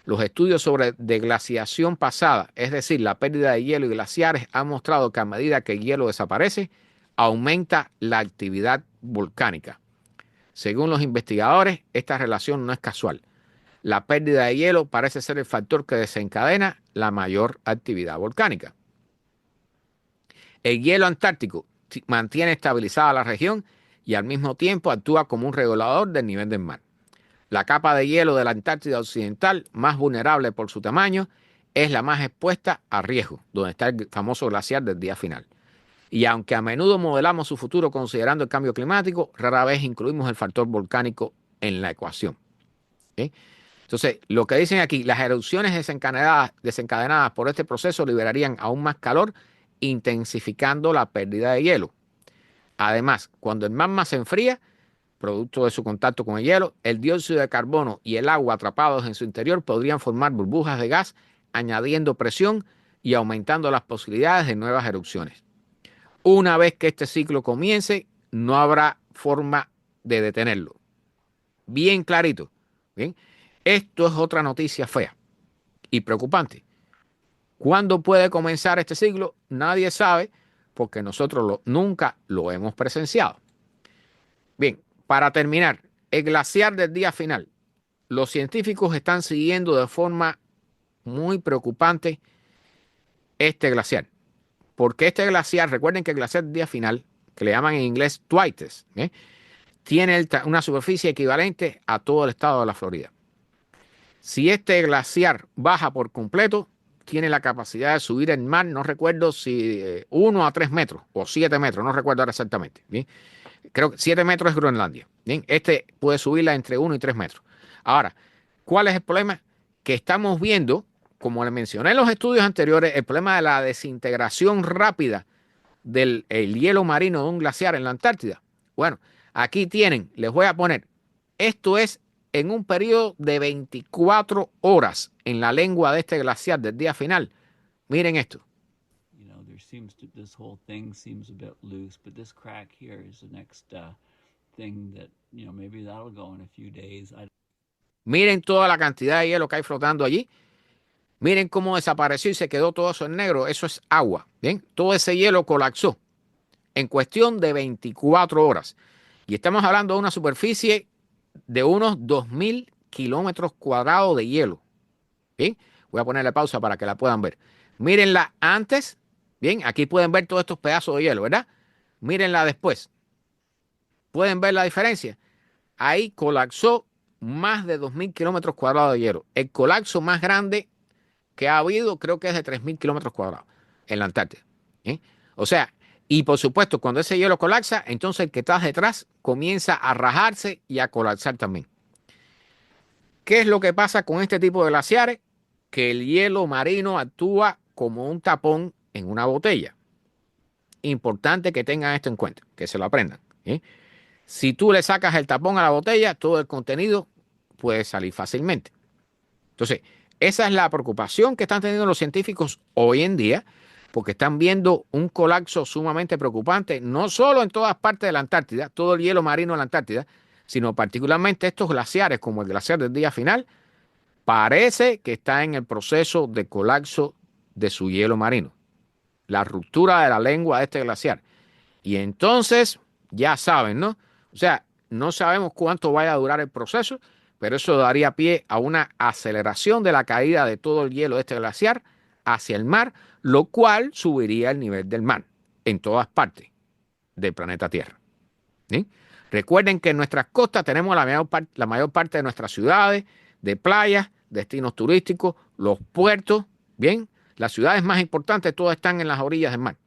Los estudios sobre deglaciación pasada, es decir, la pérdida de hielo y glaciares, han mostrado que a medida que el hielo desaparece, aumenta la actividad volcánica. Según los investigadores, esta relación no es casual. La pérdida de hielo parece ser el factor que desencadena la mayor actividad volcánica. El hielo antártico mantiene estabilizada la región y al mismo tiempo actúa como un regulador del nivel del mar. La capa de hielo de la Antártida Occidental, más vulnerable por su tamaño, es la más expuesta a riesgo, donde está el famoso glaciar del día final. Y aunque a menudo modelamos su futuro considerando el cambio climático, rara vez incluimos el factor volcánico en la ecuación. ¿Sí? Entonces, lo que dicen aquí, las erupciones desencadenadas por este proceso liberarían aún más calor, intensificando la pérdida de hielo. Además, cuando el magma se enfría, producto de su contacto con el hielo, el dióxido de carbono y el agua atrapados en su interior podrían formar burbujas de gas, añadiendo presión y aumentando las posibilidades de nuevas erupciones. Una vez que este ciclo comience, no habrá forma de detenerlo. Bien clarito. ¿Bien? Esto es otra noticia fea y preocupante. ¿Cuándo puede comenzar este ciclo? Nadie sabe, porque nosotros nunca lo hemos presenciado. Bien, para terminar, el glaciar del día final. Los científicos están siguiendo de forma muy preocupante este glaciar. Porque este glaciar, recuerden que el glaciar del día final, que le llaman en inglés Twites, tiene una superficie equivalente a todo el estado de la Florida. Si este glaciar baja por completo, tiene la capacidad de subir el mar, no recuerdo si 1 a 3 metros o 7 metros, no recuerdo ahora exactamente. ¿Bien? Creo que 7 metros es Groenlandia. ¿Bien? Este puede subirla entre 1 y 3 metros. Ahora, ¿cuál es el problema? Que estamos viendo, como le mencioné en los estudios anteriores, el problema de la desintegración rápida del hielo marino de un glaciar en la Antártida. Bueno, aquí tienen, les voy a poner, esto es en un periodo de 24 horas en la lengua de este glaciar del día final. Miren esto. This whole thing seems a bit loose, but this crack here is the next thing that, maybe that'll go in a few days. Miren toda la cantidad de hielo que hay flotando allí. Miren cómo desapareció y se quedó todo eso en negro. Eso es agua. ¿Bien? Todo ese hielo colapsó en cuestión de 24 horas. Y estamos hablando de una superficie de unos 2.000 kilómetros cuadrados de hielo. ¿Bien? Voy a ponerle pausa para que la puedan ver. Mírenla antes. Bien, aquí pueden ver todos estos pedazos de hielo, ¿verdad? Mírenla después. ¿Pueden ver la diferencia? Ahí colapsó más de 2.000 kilómetros cuadrados de hielo. El colapso más grande que ha habido creo que es de 3.000 kilómetros cuadrados en la Antártida. ¿Eh? O sea, y por supuesto, cuando ese hielo colapsa, entonces el que está detrás comienza a rajarse y a colapsar también. ¿Qué es lo que pasa con este tipo de glaciares? Que el hielo marino actúa como un tapón en una botella. Importante que tengan esto en cuenta, que se lo aprendan. ¿Eh? Si tú le sacas el tapón a la botella, todo el contenido puede salir fácilmente. Entonces, esa es la preocupación que están teniendo los científicos hoy en día, porque están viendo un colapso sumamente preocupante, no solo en todas partes de la Antártida, todo el hielo marino de la Antártida, sino particularmente estos glaciares, como el glaciar del día final, parece que está en el proceso de colapso de su hielo marino, la ruptura de la lengua de este glaciar. Y entonces, ya saben, ¿no? O sea, no sabemos cuánto vaya a durar el proceso, pero eso daría pie a una aceleración de la caída de todo el hielo de este glaciar hacia el mar, lo cual subiría el nivel del mar en todas partes del planeta Tierra. ¿Sí? Recuerden que en nuestras costas tenemos la mayor parte de nuestras ciudades, de playas, destinos turísticos, los puertos, ¿bien? Las ciudades más importantes todas están en las orillas del mar.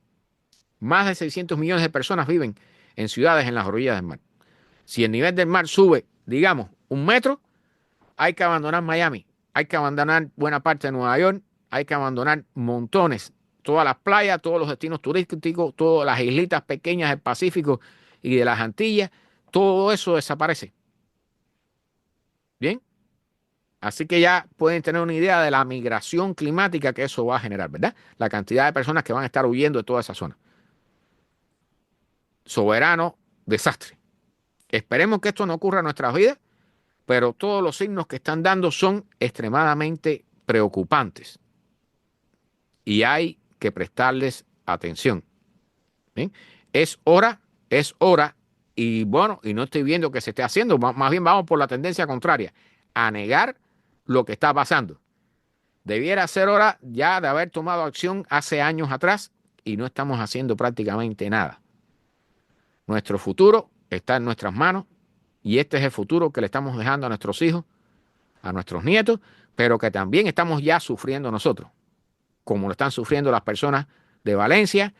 Más de 600 millones de personas viven en ciudades en las orillas del mar. Si el nivel del mar sube, digamos, 1 metro, hay que abandonar Miami, hay que abandonar buena parte de Nueva York, hay que abandonar montones, todas las playas, todos los destinos turísticos, todas las islitas pequeñas del Pacífico y de las Antillas, todo eso desaparece. ¿Bien? Así que ya pueden tener una idea de la migración climática que eso va a generar, ¿verdad? La cantidad de personas que van a estar huyendo de toda esa zona. Soberano desastre. Esperemos que esto no ocurra en nuestras vidas, pero todos los signos que están dando son extremadamente preocupantes y hay que prestarles atención. ¿Bien? Es hora, y bueno, y no estoy viendo que se esté haciendo, más bien vamos por la tendencia contraria, a negar lo que está pasando. Debiera ser hora ya de haber tomado acción hace años atrás y no estamos haciendo prácticamente nada. Nuestro futuro está en nuestras manos y este es el futuro que le estamos dejando a nuestros hijos, a nuestros nietos, pero que también estamos ya sufriendo nosotros, como lo están sufriendo las personas de Valencia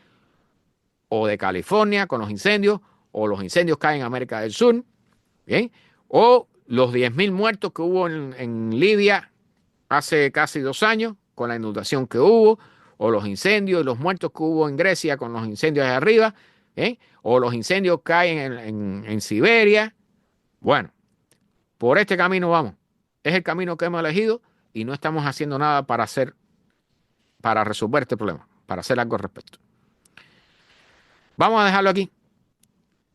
o de California con los incendios, o los incendios que hay en América del Sur, ¿bien? O los 10.000 muertos que hubo en Libia hace casi 2 años con la inundación que hubo, o los incendios y los muertos que hubo en Grecia con los incendios de arriba, o los incendios que hay en Siberia. Bueno, por este camino vamos. Es el camino que hemos elegido y no estamos haciendo nada para resolver este problema, para hacer algo al respecto. Vamos a dejarlo aquí.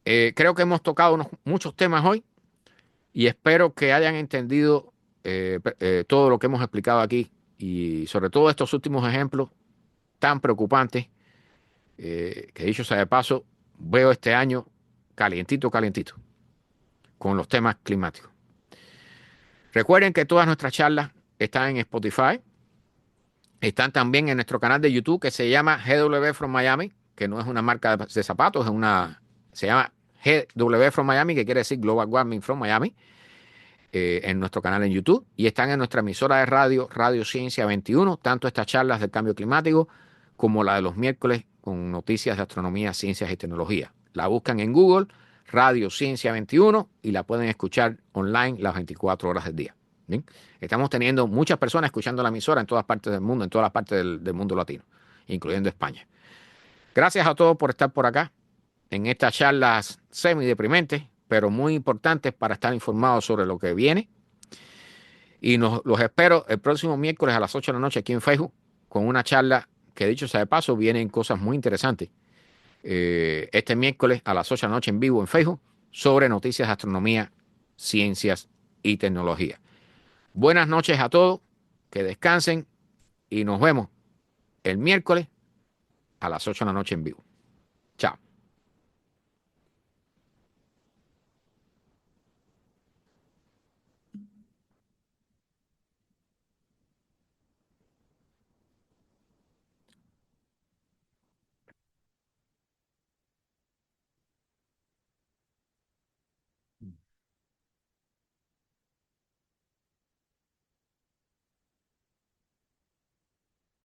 Creo que hemos tocado muchos temas hoy y espero que hayan entendido todo lo que hemos explicado aquí y sobre todo estos últimos ejemplos tan preocupantes que dicho sea de paso, veo este año calientito con los temas climáticos. Recuerden que todas nuestras charlas están en Spotify, están también en nuestro canal de YouTube que se llama GW from Miami, que no es una marca de zapatos, se llama GW from Miami, que quiere decir Global Warming from Miami, en nuestro canal en YouTube, y están en nuestra emisora de radio, Radio Ciencia 21, tanto estas charlas del cambio climático como la de los miércoles con noticias de astronomía, ciencias y tecnología. La buscan en Google, Radio Ciencia 21, y la pueden escuchar online las 24 horas del día. ¿Bien? Estamos teniendo muchas personas escuchando la emisora en todas partes del mundo, en todas las partes del mundo latino, incluyendo España. Gracias a todos por estar por acá en estas charlas semideprimentes, pero muy importantes para estar informados sobre lo que viene. Y los espero el próximo miércoles a las 8 de la noche aquí en Facebook con una charla que, dicho sea de paso, vienen cosas muy interesantes. Este miércoles a las 8 de la noche en vivo en Facebook sobre noticias de astronomía, ciencias y tecnología. Buenas noches a todos, que descansen y nos vemos el miércoles a las 8 de la noche en vivo.